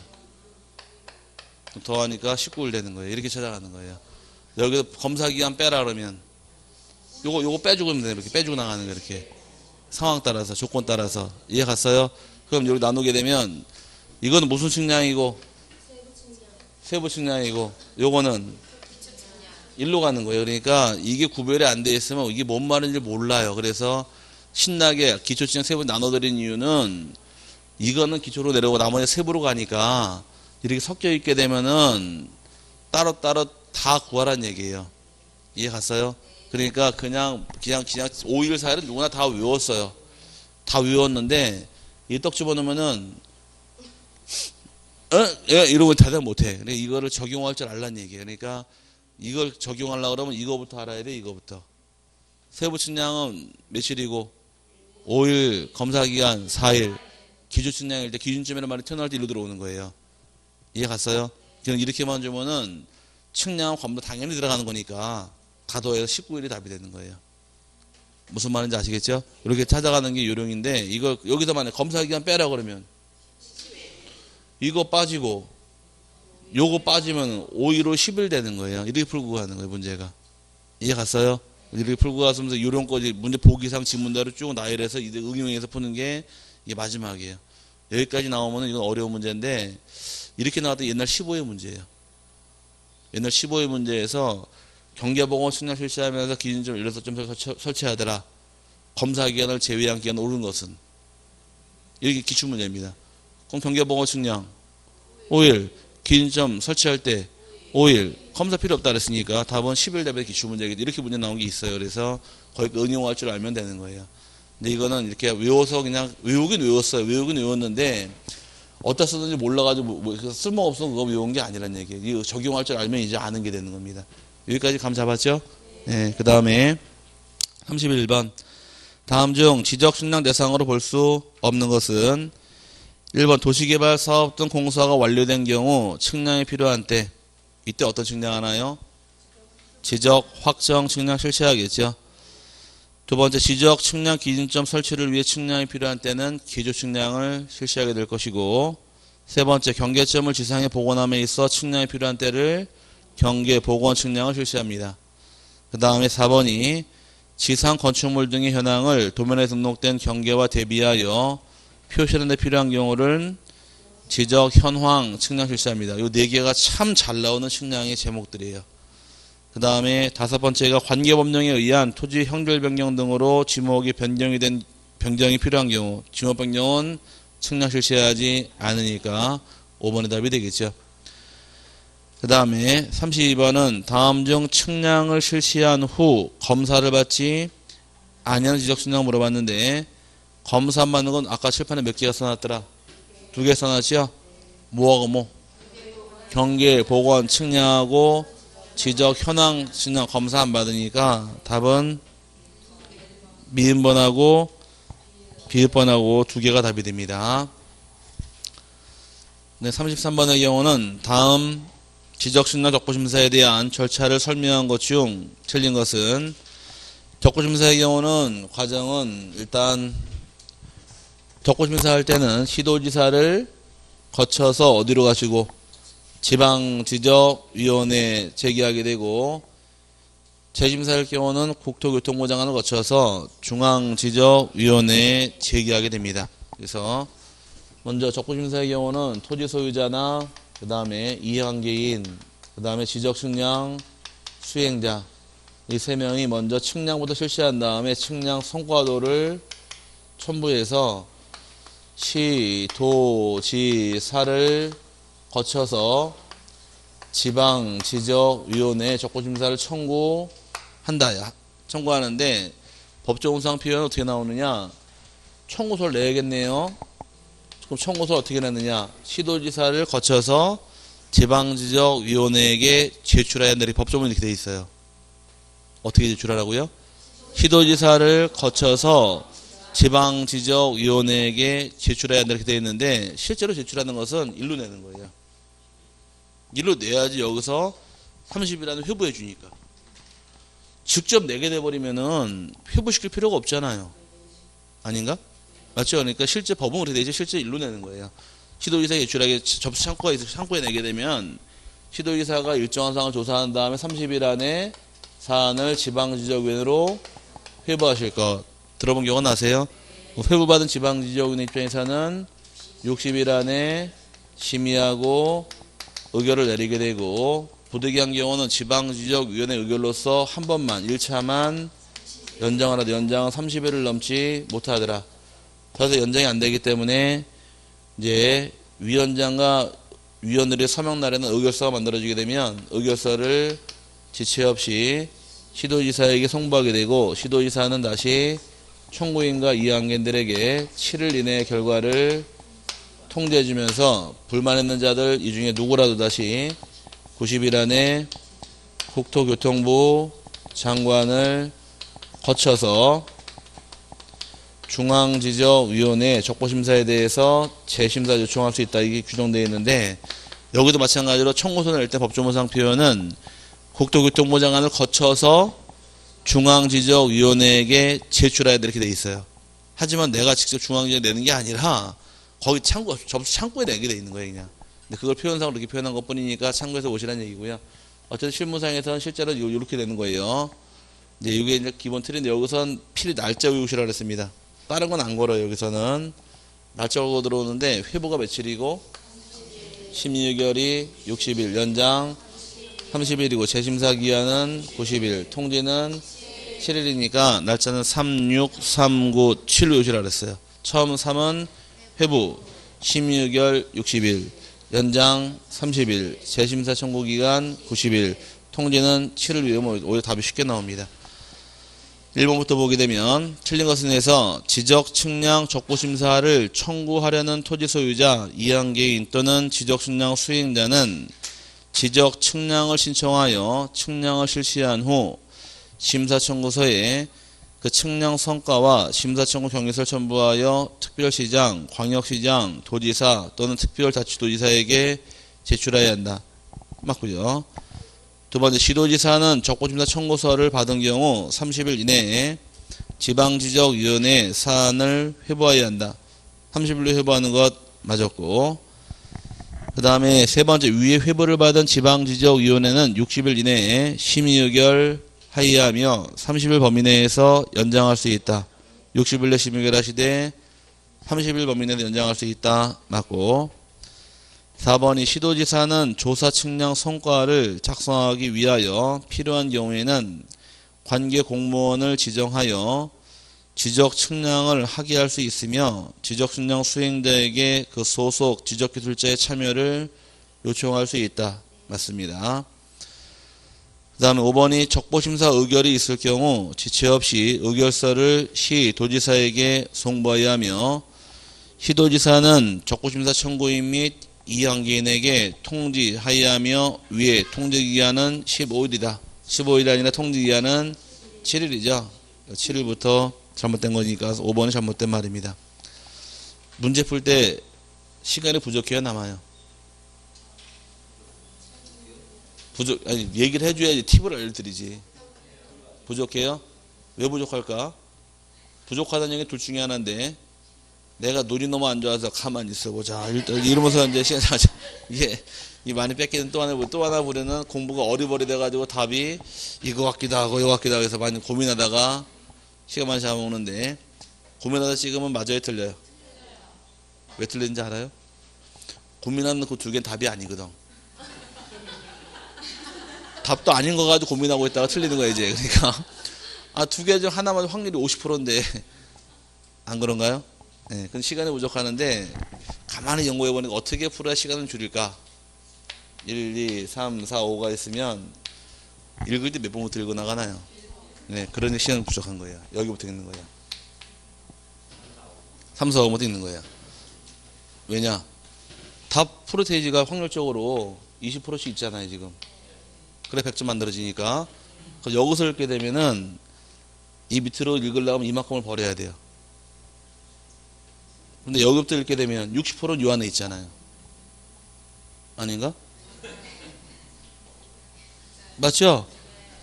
더하니까 19일 되는 거예요. 이렇게 찾아가는 거예요. 여기서 검사기간 빼라 그러면 요거 빼주고 있면 돼요. 이렇게 빼주고 나가는 거예요. 이렇게 상황 따라서, 조건 따라서. 이해 갔어요? 그럼 여기 나누게 되면 이거는 무슨 측량이고 세부 측량이고 요거는 일로 가는 거예요. 그러니까 이게 구별이 안 돼 있으면 이게 뭔 말인지 몰라요. 그래서 신나게 기초 측량 세부 나눠드린 이유는 이거는 기초로 내려오고 나머지 세부로 가니까 이렇게 섞여 있게 되면은 따로따로 다 구하라는 얘기예요. 이해 갔어요? 그러니까 그냥 5일 4일은 누구나 다 외웠어요. 다 외웠는데 이 떡 집어넣으면은 이러고 대답 못해. 그러니까 이거를 적용할 줄 알란 얘기예요. 그러니까 이걸 적용하려고 그러면 이거부터 알아야 돼. 이거부터. 세부 측량은 며칠이고 5일, 검사기간 4일, 기초 측량일 때 기준점이라는 말이 튀어나올 때 일로 들어오는 거예요. 이해 갔어요? 그냥 이렇게만 주면은 측량은 관부 당연히 들어가는 거니까 다 더해서 19일이 답이 되는 거예요. 무슨 말인지 아시겠죠? 이렇게 찾아가는 게 요령인데 이걸 여기서 만약 검사기간 빼라 그러면 이거 빠지고 요거 빠지면 5일로 10일 되는 거예요. 이렇게 풀고 가는 거예요, 문제가. 이해 갔어요? 이렇게 풀고 가면서 요령까지 문제 보기상 지문대로 쭉 나열해서 이제 응용해서 푸는 게 이게 마지막이에요. 여기까지 나오면 이건 어려운 문제인데 이렇게 나왔던 옛날 15회 문제예요. 옛날 15회 문제에서 경계보건 측량 실시하면서 기준점 16점 설치하더라. 검사기간을 제외한 기간 오른 것은 이렇게 기출문제입니다. 그럼 경계보건 측량 5일, 기준점 설치할 때 5일, 검사 필요 없다 그랬으니까 답은 10일 대비 기출문제겠지. 이렇게 문제 나온 게 있어요. 그래서 거의 응용할 줄 알면 되는 거예요. 근데 이거는 이렇게 외워서 그냥 외우긴 외웠어요. 외우긴 외웠는데 어디다 쓰는지 몰라가지고 쓸모없어 그거 외운 게 아니란 얘기예요. 이거 적용할 줄 알면 이제 아는 게 되는 겁니다. 여기까지 감 잡았죠? 네, 그 다음에 31번. 다음 중 지적 측량 대상으로 볼 수 없는 것은 1번 도시개발 사업 등 공사가 완료된 경우 측량이 필요한 때 이때 어떤 측량 하나요? 지적 확정 측량 실시하겠죠. 두 번째 지적 측량 기준점 설치를 위해 측량이 필요한 때는 기조 측량을 실시하게 될 것이고 세 번째 경계점을 지상에 복원함에 있어 측량이 필요한 때를 경계 복원 측량을 실시합니다. 그 다음에 4번이 지상 건축물 등의 현황을 도면에 등록된 경계와 대비하여 표시하는 데 필요한 경우를 지적 현황 측량 실시합니다. 이 네 개가 참 잘 나오는 측량의 제목들이에요. 그 다음에 다섯 번째가 관계법령에 의한 토지 형질 변경 등으로 지목이 변경이 필요한 경우 지목 변경은 측량 실시하지 않으니까 5번의 답이 되겠죠. 그 다음에 32번은 다음 중 측량을 실시한 후 검사를 받지 아니하는 지적 측량 물어봤는데 검사 안 받는 건 아까 칠판에 몇 개가 써놨더라? 2개 써놨죠? 뭐하고 뭐? 경계, 복원, 측량하고 지적, 현황, 측량 검사 안 받으니까 답은 미음번하고 비읍번하고 2개가 답이 됩니다. 네, 33번의 경우는 다음 지적 측량 적부심사에 대한 절차를 설명한 것 중 틀린 것은 적부심사의 경우는 과정은 일단 적부심사 할 때는 시도지사를 거쳐서 어디로 가시고 지방지적위원회 제기하게 되고 재심사할 경우는 국토교통부 장관을 거쳐서 중앙지적위원회에 제기하게 됩니다. 그래서 먼저 적부심사의 경우는 토지 소유자나 그 다음에 이해관계인 그 다음에 지적측량 수행자 이 세 명이 먼저 측량부터 실시한 다음에 측량 성과도를 첨부해서 시, 도, 지, 사를 거쳐서 지방지적위원회에 적고심사를 청구한다. 청구하는데 법정운상 표현은 어떻게 나오느냐? 청구서를 내야겠네요. 그럼 청구서를 어떻게 냈느냐? 시도지사를 거쳐서 지방지적위원회에게 제출해야 한다. 법조문이 이렇게 되어 있어요. 어떻게 제출하라고요? 시도지사를 거쳐서 지방지적위원회에게 제출해야 한다. 이렇게 되어 있는데 실제로 제출하는 것은 일로 내는 거예요. 일로 내야지 여기서 30이라는 회부해 주니까. 직접 내게 돼버리면은 회부시킬 필요가 없잖아요. 아닌가? 맞죠? 그러니까 실제 법은 그렇게 되죠. 실제 일로 내는 거예요. 시도지사에 제출하게 접수 창구에 내게 되면 시도지사가 일정한 사항을 조사한 다음에 30일 안에 사안을 지방지적위원회로 회부하실 것. 들어본 경우 나세요? 회부받은 지방지적위원회 입장에서는 60일 안에 심의하고 의결을 내리게 되고, 부득이한 경우는 지방지적위원회 의결로서 한 번만 1차만 연장하라도 연장은 30일을 넘지 못하더라. 그래서 연장이 안 되기 때문에 이제 위원장과 위원들의 서명 날에는 의결서가 만들어지게 되면 의결서를 지체 없이 시도지사에게 송부하게 되고, 시도지사는 다시 청구인과 이해관계인들에게 7일 이내의 결과를 통지해주면서 불만있는 자들 이 중에 누구라도 다시 90일 안에 국토교통부 장관을 거쳐서 중앙지적위원회 적고심사에 대해서 재심사 요청할 수 있다. 이게 규정되어 있는데, 여기도 마찬가지로 청구서 낼 때 법조문상 표현은 국토교통부 장관을 거쳐서 중앙지적위원회에게 제출해야 돼 이렇게 돼 있어요. 하지만 내가 직접 중앙지에 내는 게 아니라 거기 접수 창구에 내게 돼 있는 거예요, 그냥. 근데 그걸 표현상으로 이렇게 표현한 것 뿐이니까 참고해서 오시라는 얘기고요. 어쨌든 실무상에서는 실제로 이렇게 되는 거예요. 이제 이게 이제 기본 틀인데, 여기선 필히 날짜 외우시라고 했습니다. 다른 건 안 걸어요. 여기서는 날짜 걸고 들어오는데, 회부가 며칠이고 심의의결이 60일, 연장 30일이고 재심사 기한은 90일, 통지는 7일이니까 날짜는 3, 6, 3, 9, 7로 외우시라고 그랬어요. 처음 3은 회부, 심의의결 60일, 연장 30일, 재심사 청구기간 90일, 통지는 7일 외우면 오히려 답이 쉽게 나옵니다. 1번부터 보게 되면 틀린 것은 해서 지적, 측량, 적고심사를 청구하려는 토지 소유자, 이양개인 또는 지적, 측량 수행자는 지적, 측량을 신청하여 측량을 실시한 후 심사청구서에 그 측량 성과와 심사청구 경위서를 첨부하여 특별시장, 광역시장, 도지사 또는 특별자치도지사에게 제출해야 한다. 맞고요. 두 번째, 시도지사는 적고심사 청구서를 받은 경우 30일 이내에 지방지적위원회 사안을 회부해야 한다. 30일로 회부하는 것 맞았고, 그 다음에 세 번째, 위에 회부를 받은 지방지적위원회는 60일 이내에 심의의결 하이하며 30일 범위 내에서 연장할 수 있다. 60일 내 심의의결 하시되 30일 범위 내에서 연장할 수 있다. 맞고, 4번이 시도지사는 조사 측량 성과를 작성하기 위하여 필요한 경우에는 관계 공무원을 지정하여 지적 측량을 하게 할 수 있으며 지적 측량 수행자에게 그 소속 지적기술자의 참여를 요청할 수 있다. 맞습니다. 그 다음에 5번이 적보심사 의결이 있을 경우 지체 없이 의결서를 시 도지사에게 송부해야 하며, 시도지사는 적보심사 청구인 및 이양개인에게 통지하여하며 위에 통지기한은 15일이다. 15일이 아니라 통지기한은 7일이죠. 7일부터 잘못된 거니까 5번이 잘못된 말입니다. 문제 풀 때 시간이 부족해요, 남아요? 아니, 얘기를 해줘야지 팁을 알려드리지. 부족해요? 왜 부족할까? 부족하다는 얘기 둘 중에 하나인데, 내가 눈이 너무 안 좋아서 가만히 있어보자. 이러면서 이제 시간, 이게, 이 많이 뺏기는 또 하나 부르는 공부가 어리버리 돼가지고 답이 이거 같기도 하고, 이거 같기도 하고 해서 많이 고민하다가 시간 많이 잡아먹는데, 고민하다 찍으면 맞아요, 틀려요? 왜 틀린지 알아요? 고민하는 그 두 개는 답이 아니거든. 답도 아닌 거 가지고 고민하고 있다가 틀리는 거야 이제. 그러니까 두 개 중 하나만 확률이 50%인데 안 그런가요? 네, 근데 시간이 부족하는데 가만히 연구해 보니까 어떻게 풀어야 시간을 줄일까? 1, 2, 3, 4, 5가 있으면 읽을 때 몇 번부터 읽어 나가나요? 네, 그러니 시간이 부족한 거예요. 여기부터 읽는 거예요. 3, 4, 5부터 읽는 거예요. 왜냐? 답 프로테이지가 확률적으로 20%씩 있잖아요, 지금. 그래 100점 만들어지니까. 여기서 읽게 되면은 이 밑으로 읽으려면 이만큼을 버려야 돼요. 근데 여기부터 읽게 되면 60%는 요 안에 있잖아요. 아닌가? 맞죠?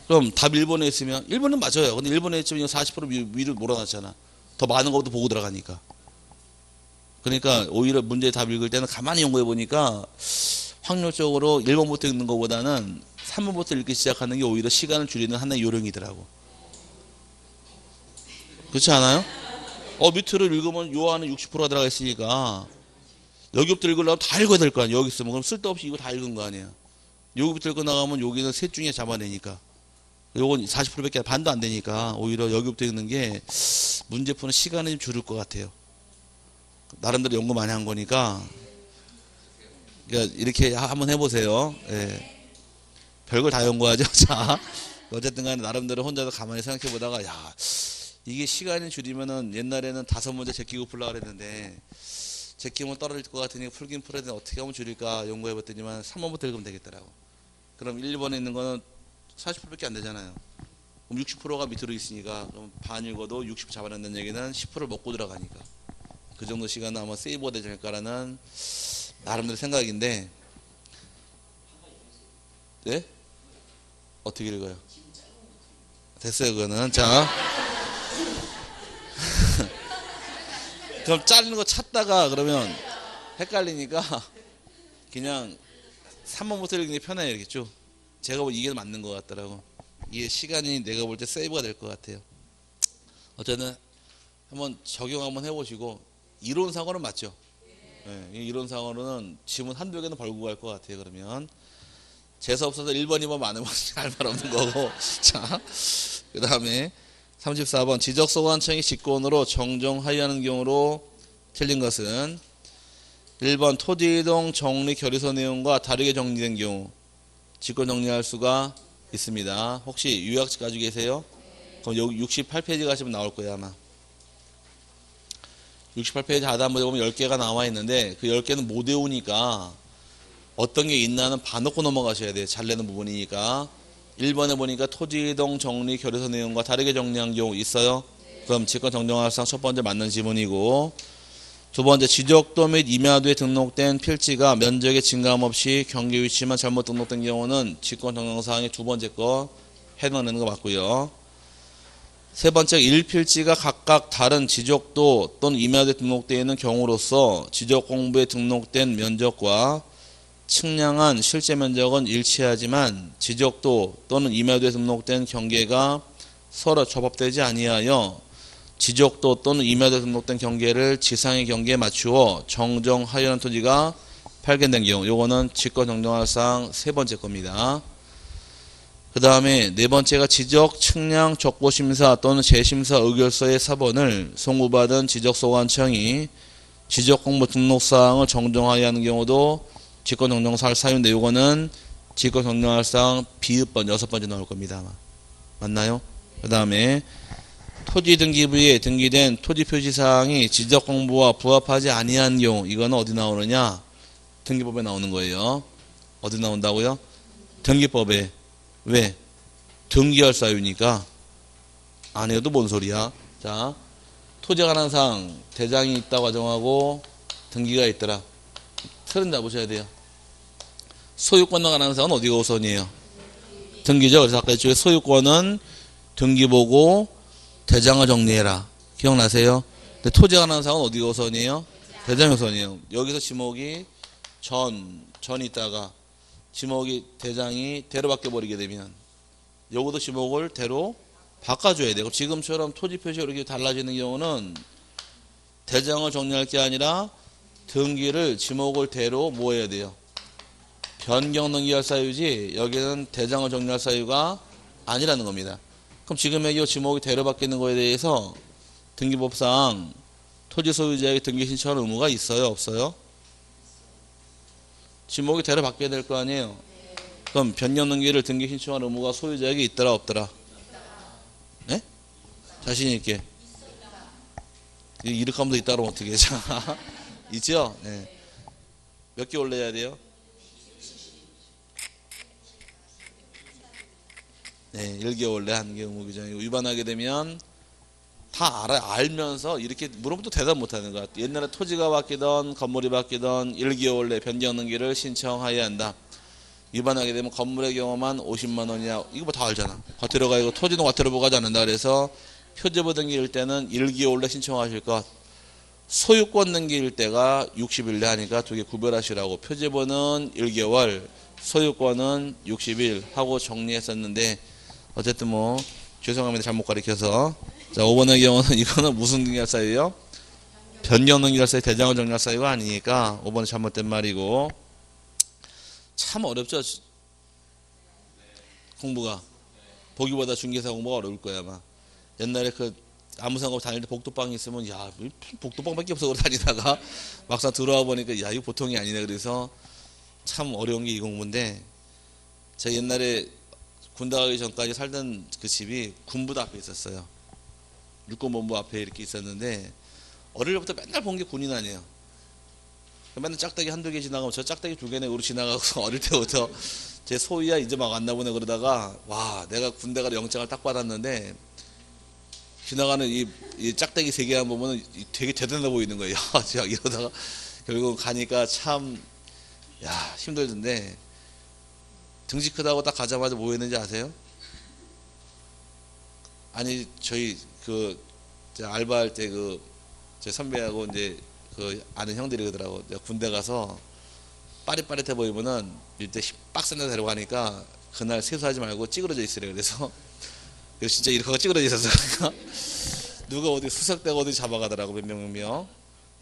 그럼 답 1번에 있으면 1번은 맞아요. 근데 1번에 있으면 40% 위로 몰아놨잖아. 더 많은 것도 보고 들어가니까. 그러니까 오히려 문제 답 읽을 때는 가만히 연구해 보니까 확률적으로 1번부터 읽는 것보다는 3번부터 읽기 시작하는 게 오히려 시간을 줄이는 하나의 요령이더라고. 그렇지 않아요? 밑으로 읽으면 요 안에 60%가 들어가 있으니까 여기부터 읽으려면 다 읽어야 될 거 아니야. 여기 있으면 그럼 쓸데없이 이거 다 읽은 거 아니야. 여기부터 읽고 나가면 여기는 셋 중에 잡아내니까 요건 40%밖에 반도 안 되니까 오히려 여기부터 읽는 게 문제 푸는 시간을 좀 줄일 것 같아요. 나름대로 연구 많이 한 거니까 그러니까 이렇게 한번 해보세요. 예. 별걸 다 연구하죠. 자, 어쨌든 간에 나름대로 혼자서 가만히 생각해 보다가 야 이게 시간이 줄이면은 옛날에는 5문제 제끼고 풀려고 그랬는데 제끼면 떨어질 것 같으니 풀긴 풀어야 되는데 어떻게 하면 줄일까 연구해 봤더니만 3번부터 읽으면 되겠더라고. 그럼 1번에 있는 거는 40%밖에 안 되잖아요. 그럼 60%가 밑으로 있으니까 그럼 반 읽어도 60 잡아낸다는 얘기는 10%를 먹고 들어가니까 그 정도 시간은 아마 세이브가 되지 않을까라는 나름대로 생각인데 네? 어떻게 읽어요? 됐어요 그거는. 자 그럼 자르는 거 찾다가 그러면 헷갈리니까 그냥 3번부터 읽는 게 편해요. 이렇게 쭉. 제가 보기 이게 맞는 것 같더라고. 이게 시간이 내가 볼 때 세이브가 될 것 같아요. 어쨌든 한번 적용 한번 해보시고 이론상으로는 맞죠. 네, 이론상으로는 지문 한두 개는 벌고 갈 것 같아요. 그러면 재수 없어서 1번, 2번 많으면 할 말 없는 거고. 자, 그 다음에 34번 지적소관청이 직권으로 정정하여하는 경우로 틀린 것은 1번 토지이동 정리 결의서 내용과 다르게 정리된 경우 직권 정리할 수가 있습니다. 혹시 요약집 가지고 계세요? 그럼 여기 68페이지 가시면 나올 거예요 아마. 68페이지 하단부에 보면 10개가 나와 있는데 그 10개는 못 외우니까 어떤 게 있나는 봐놓고 넘어가셔야 돼요. 잘 내는 부분이니까. 1번에 보니까 토지이동 정리 결의서 내용과 다르게 정리한 경우 있어요? 그럼 직권 정정할상 첫 번째 맞는 지문이고 두 번째 지적도 및 임야도에 등록된 필지가 면적의 증가함 없이 경계 위치만 잘못 등록된 경우는 직권 정정사항의 두 번째 거 해당되는 거 맞고요. 세 번째 1필지가 각각 다른 지적도 또는 임야도에 등록되어 있는 경우로서 지적공부에 등록된 면적과 측량한 실제 면적은 일치하지만 지적도 또는 임야도에 등록된 경계가 서로 접합되지 아니하여 지적도 또는 임야도에 등록된 경계를 지상의 경계에 맞추어 정정하여는 토지가 발견된 경우 요거는 직권 정정할 사항 세 번째 겁니다. 그 다음에 네 번째가 지적, 측량, 적보심사 또는 재심사 의결서의 사본을 송부받은 지적소관청이 지적공부 등록사항을 정정하여야 하는 경우도 직권 정정할 사유인데 요거는 직권 정정할 사항 비읍번 6번째 나올 겁니다. 아마. 맞나요? 그 다음에 토지 등기부에 등기된 토지 표시사항이 지적공부와 부합하지 아니한 경우 이거는 어디 나오느냐? 등기법에 나오는 거예요. 어디 나온다고요? 등기법에. 왜? 등기할 사유니까. 안 해도 뭔 소리야? 자, 토지관한상 대장이 있다고 가정하고 등기가 있더라. 틀은 잡으셔야 돼요. 소유권과 관한 사항은 어디가 우선이에요? 등기죠. 그래서 아까 이쪽에 소유권은 등기 보고 대장을 정리해라. 기억나세요? 근데 토지에 관한 사항은 어디가 우선이에요? 대장이 우선이에요. 여기서 지목이 전이 있다가 지목이 대장이 대로 바뀌어버리게 되면 여기도 지목을 대로 바꿔줘야 돼요. 지금처럼 토지 표시가 이렇게 달라지는 경우는 대장을 정리할 게 아니라 등기를 지목을 대로 뭐 해야 돼요? 변경 등기할 사유지 여기는 대장을 정리할 사유가 아니라는 겁니다. 그럼 지금의 이 지목이 대로 바뀌는 거에 대해서 등기법상 토지 소유자에게 등기 신청하는 의무가 있어요, 없어요? 지목이 대로 바뀌어야 될 거 아니에요. 그럼 변경 등기를 등기 신청할 의무가 소유자에게 있더라, 없더라? 네? 자신 있게. 이렇게 하면 더 있다고 어떻게 해? 자, 있죠? 네. 몇 개월 내야 돼요? 네, 1개월 내 한개 의무 규정이고 위반하게 되면 다 알면서 이렇게 물어보면 또 대답 못하는 거야. 옛날에 토지가 바뀌던 건물이 바뀌던 1개월 내 변경 등기를 신청해야 한다. 위반하게 되면 건물의 경우만 50만 원이야. 이거 뭐 다 알잖아. 과태료 가이고 토지는 과태료 부과하지 않는다. 그래서 표제부 등기일 때는 1개월 내 신청하실 것. 소유권 등기일 때가 60일 내 하니까 두 개 구별하시라고. 표제부는 1개월, 소유권은 60일 하고 정리했었는데 어쨌든 뭐 죄송합니다. 잘못 가르쳐서. 자, 5번의 경우는 이거는 무슨 등기할 사유예요? 변경 등기할 사유, 대장을 정리할 사유가 아니니까 5번은 잘못된 말이고. 참 어렵죠? 공부가. 보기보다 중개사 공부가 어려울 거야 아마. 옛날에 그 아무 상관 없이 다닐 때 복도방이 있으면 야 복도방밖에 없어 그러고 다니다가 막상 들어와 보니까 야 이거 보통이 아니네. 그래서 참 어려운 게 이 공부인데 제가 옛날에 군대 가기 전까지 살던 그 집이 군부대 앞에 있었어요. 육군본부 앞에 이렇게 있었는데 어릴 때부터 맨날 본 게 군인 아니에요. 맨날 짝대기 한두 개 지나가면 저 짝대기 두 개네 우로 지나가서 어릴 때부터 제 소위야 이제 막 왔나 보네 그러다가 와 내가 군대 가서 영장을 딱 받았는데 지나가는 이 짝대기 세 개만 보면 되게 대단해 보이는 거예요. 제가 이러다가 결국 가니까 참 야 힘들던데 등지 크다고 딱 가자마자 뭐 했는지 아세요? 아니 저희 그 알바할 때 그 제 선배하고 이제 그 아는 형들이 그러더라고. 내가 군대 가서 빠릿빠릿해 보이면은 이때 빡센 데 데려가니까 그날 세수하지 말고 찌그러져 있으래. 그래서 진짜 이렇게 찌그러져 있었어. 누가 어디 수색대가 어디 잡아가더라고. 몇 명.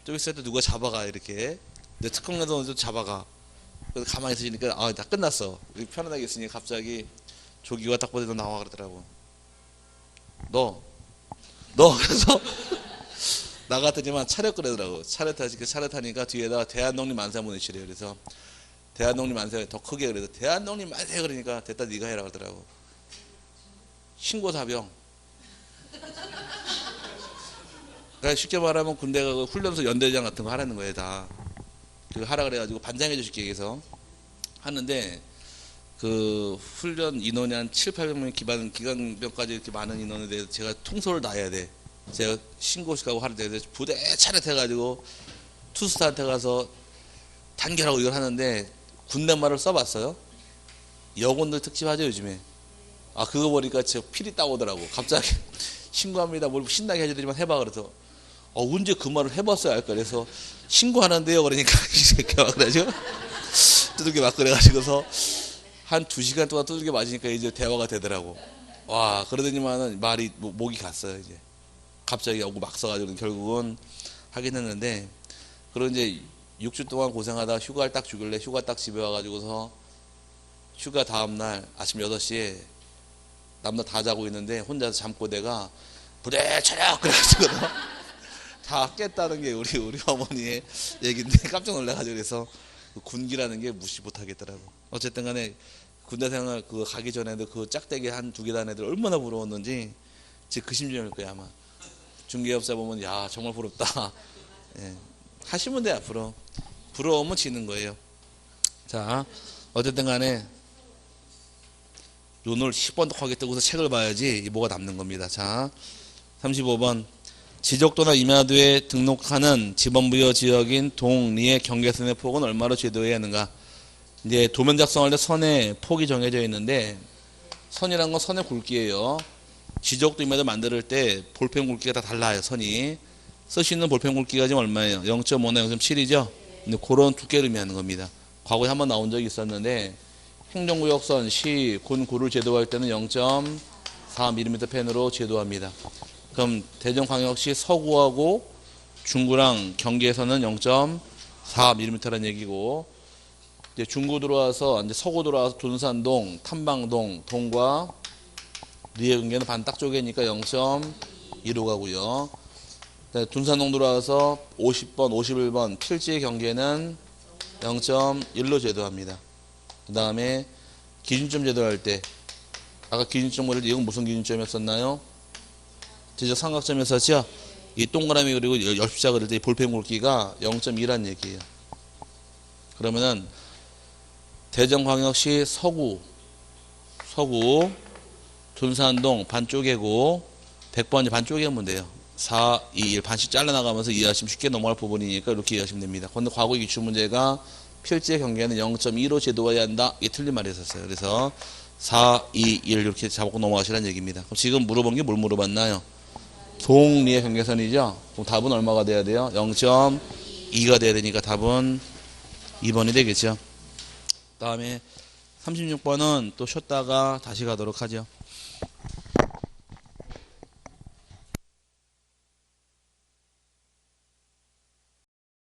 좀 있을 때 누가 잡아가 이렇게. 내 특공에서 좀 잡아가. 그래서 가만히 있으니까 아 다 끝났어. 편안하게 있으니 갑자기 조기가 딱 보더니 나와 그러더라고. 너 그래서 나갔더니만 차렷 그러더라고. 차렷 타니까 뒤에다 대한독립 만세 한번 외치래요. 그래서 대한독립 만세 더 크게 그래서 대한독립 만세 그러니까 됐다 네가 해라 그러더라고. 신고사병. 그러니까 쉽게 말하면 군대 가고 훈련소 연대장 같은 거 하라는 거예요 다. 그 하라 그래가지고 반장해 주실게 해서 하는데 그 훈련 인원이 한 700~800명 기간병까지 이렇게 많은 인원에 대해서 제가 통솔을 다 해야 돼. 제가 신고식 하고 하는데 부대 차렷해가지고 투수한테 가서 단결하고 이걸 하는데 군대 말을 써봤어요? 여군들 특집하죠 요즘에. 아 그거 보니까 저 필이 따오더라고. 갑자기 신고합니다. 뭘 신나게 해주더니만 해봐 그래서 언제 그 말을 해봤어야 할까. 그래서 신고하는데요 그러니까 이 새끼가 막 그래가지고 두들겨 막 그래가지고서 한 2시간 동안 두들겨 맞으니까 이제 대화가 되더라고. 와 그러더니만은 말이 목이 갔어요. 이제 갑자기 오고 막 써가지고 결국은 하긴 했는데 그런 이제 6주 동안 고생하다 휴가를 딱 주길래 휴가 딱 집에 와가지고서 휴가 다음날 아침 8시에 남들 다 자고 있는데 혼자서 잠꼬대가 부대 차렷 그래가지고 다 깼다는 게 우리 어머니의 얘기인데 깜짝 놀라가지고 그래서 군기라는 게 무시 못하겠더라고. 어쨌든 간에 군대 생활 그거 가기 전에도 그 짝대기 한 2개 단 애들 얼마나 부러웠는지 지금 그 심정일 거야 아마. 중개업자 보면 야 정말 부럽다. 예. 하시면 돼 앞으로. 부러우면 지는 거예요. 자 어쨌든 간에 눈을 10번 하게 뜨고서 책을 봐야지 뭐가 남는 겁니다. 자 35번 지적도나 임야도에 등록하는 지번부여 지역인 동리의 경계선의 폭은 얼마로 제도해야 하는가. 이제 도면 작성할 때 선의 폭이 정해져 있는데 선이란 건 선의 굵기예요. 지적도 임야도 만들 때 볼펜 굵기가 다 달라요. 선이 쓰시는 볼펜 굵기가 지금 얼마예요? 0.5나 0.7이죠. 근데 그런 두께를 의미하는 겁니다. 과거에 한번 나온 적이 있었는데 행정구역선, 시, 군, 구를 제도할 때는 0.4mm 펜으로 제도합니다. 그럼 대전광역시 서구하고 중구랑 경기에서는 0.4mm라는 얘기고 이제 중구 들어와서 이제 서구 들어와서 둔산동, 탐방동, 동과 리의 경계는 반 딱 쪼개니까 0.2로 가고요. 둔산동 들어와서 50번, 51번 필지의 경계는 0.1로 제도합니다. 그 다음에 기준점 제도할 때 아까 기준점 그릴 때 이건 무슨 기준점이었었나요? 지적 삼각점이었었죠? 이 동그라미 그리고 열십자 그릴 때 볼펜 굵기가 0.2란 얘기예요. 그러면은 대전광역시 서구 둔산동 반 쪼개고 100번이 반 쪼개면 돼요. 4, 2, 1 반씩 잘라나가면서 이해하시면 쉽게 넘어갈 부분이니까 이렇게 이해하시면 됩니다. 그런데 과거 기출 문제가 필지의 경계는 0.2로 제도해야 한다. 이게 틀린 말이었어요. 그래서 4, 2, 1 이렇게 잡고 넘어가시라는 얘기입니다. 그럼 지금 물어본 게 뭘 물어봤나요? 동리의 경계선이죠. 그럼 답은 얼마가 돼야 돼요? 0.2가 돼야 되니까 답은 2번이 되겠죠. 다음에 36번은 또 쉬었다가 다시 가도록 하죠.